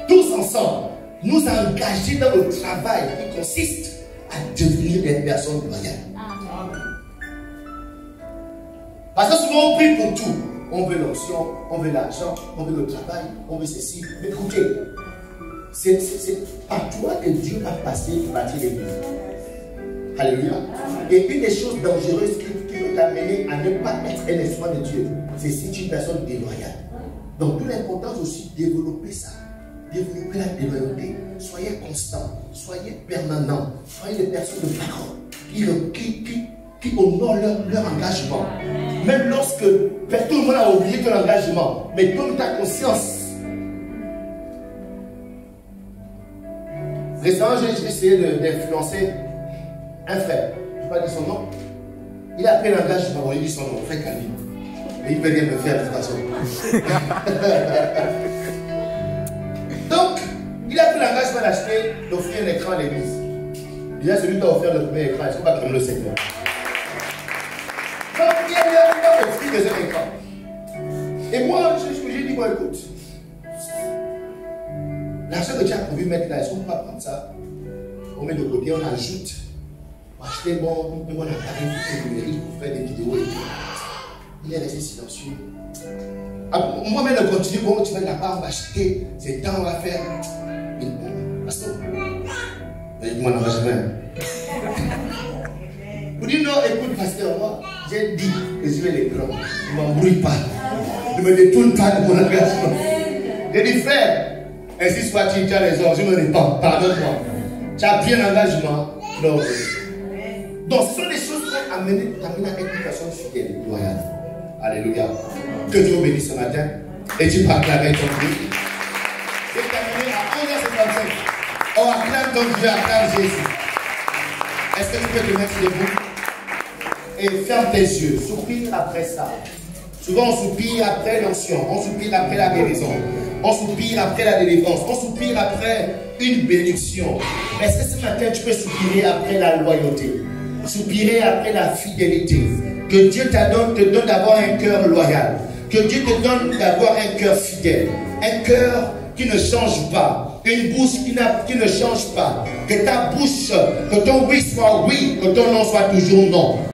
tous ensemble, nous engager dans le travail qui consiste à devenir des personnes loyales. Parce que souvent on prie pour tout. On veut l'onction, on veut l'argent, on veut le travail, on veut ceci. Mais écoutez, c'est par toi que Dieu va passer pour bâtir l'église. Alléluia. Et une des choses dangereuses qui peut t'amener à ne pas être un instrument de Dieu, c'est si tu es une personne déloyale. Donc, d'où l'importance aussi de développer ça. Développer la déloyauté. Soyez constants, soyez permanents, soyez des personnes de parole qui honorent leur engagement. Même lorsque tout le monde a oublié ton engagement, mais donne ta conscience. Récemment, j'ai essayé d'influencer un frère. Je ne vais pas dire son nom. Il a pris l'engagement, il dit son nom, frère Camille. Mais il ne peut rien me faire de toute façon. Donc, il a pris l'engagement d'acheter, d'offrir un écran à l'église. Déjà, celui qui a offert le premier écran, est-ce qu'on va prendre le Seigneur? Donc, il a offert des écrans. Et moi, j'ai dit, bon, écoute, l'argent que tu as prévu mettre là, est-ce qu'on ne peut pas prendre ça? On met de côté, on ajoute acheter bon appareil numérique pour faire des vidéos et tout. Il est resté silencieux. Moi-même, je continue. Bon, tu vas là-bas, on va acheter. C'est temps, on va faire. Pasteur, moi, on va jamais. Vous dites non, écoute, pasteur, moi, j'ai dit que je vais l'écran. Ne m'embrouille pas. Ne me détourne pas de mon engagement. J'ai dit, frère, ainsi soit-il, tu as raison, je me répands, pardonne-moi. Tu as pris un engagement. Non. Donc, ce sont des choses qui vont amener à être une personne fidèle, loyale. Alléluia. Que Dieu bénisse ce matin. Et tu peux acclamer ton Dieu. C'est terminé à 11h55. Oh, acclame ton Dieu, acclame Jésus. Est-ce que tu peux te mettre debout? Et ferme tes yeux. Soupire après ça. Souvent, on soupire après l'onction. On soupire après la guérison. On soupire après la délivrance. On soupire après une bénédiction. Mais est-ce que ce matin, tu peux soupirer après la loyauté? Soupirer après la fidélité? Que Dieu te donne d'avoir un cœur loyal. Que Dieu te donne d'avoir un cœur fidèle. Un cœur qui ne change pas. Une bouche qui ne change pas. Que ta bouche, que ton oui soit oui, que ton non soit toujours non.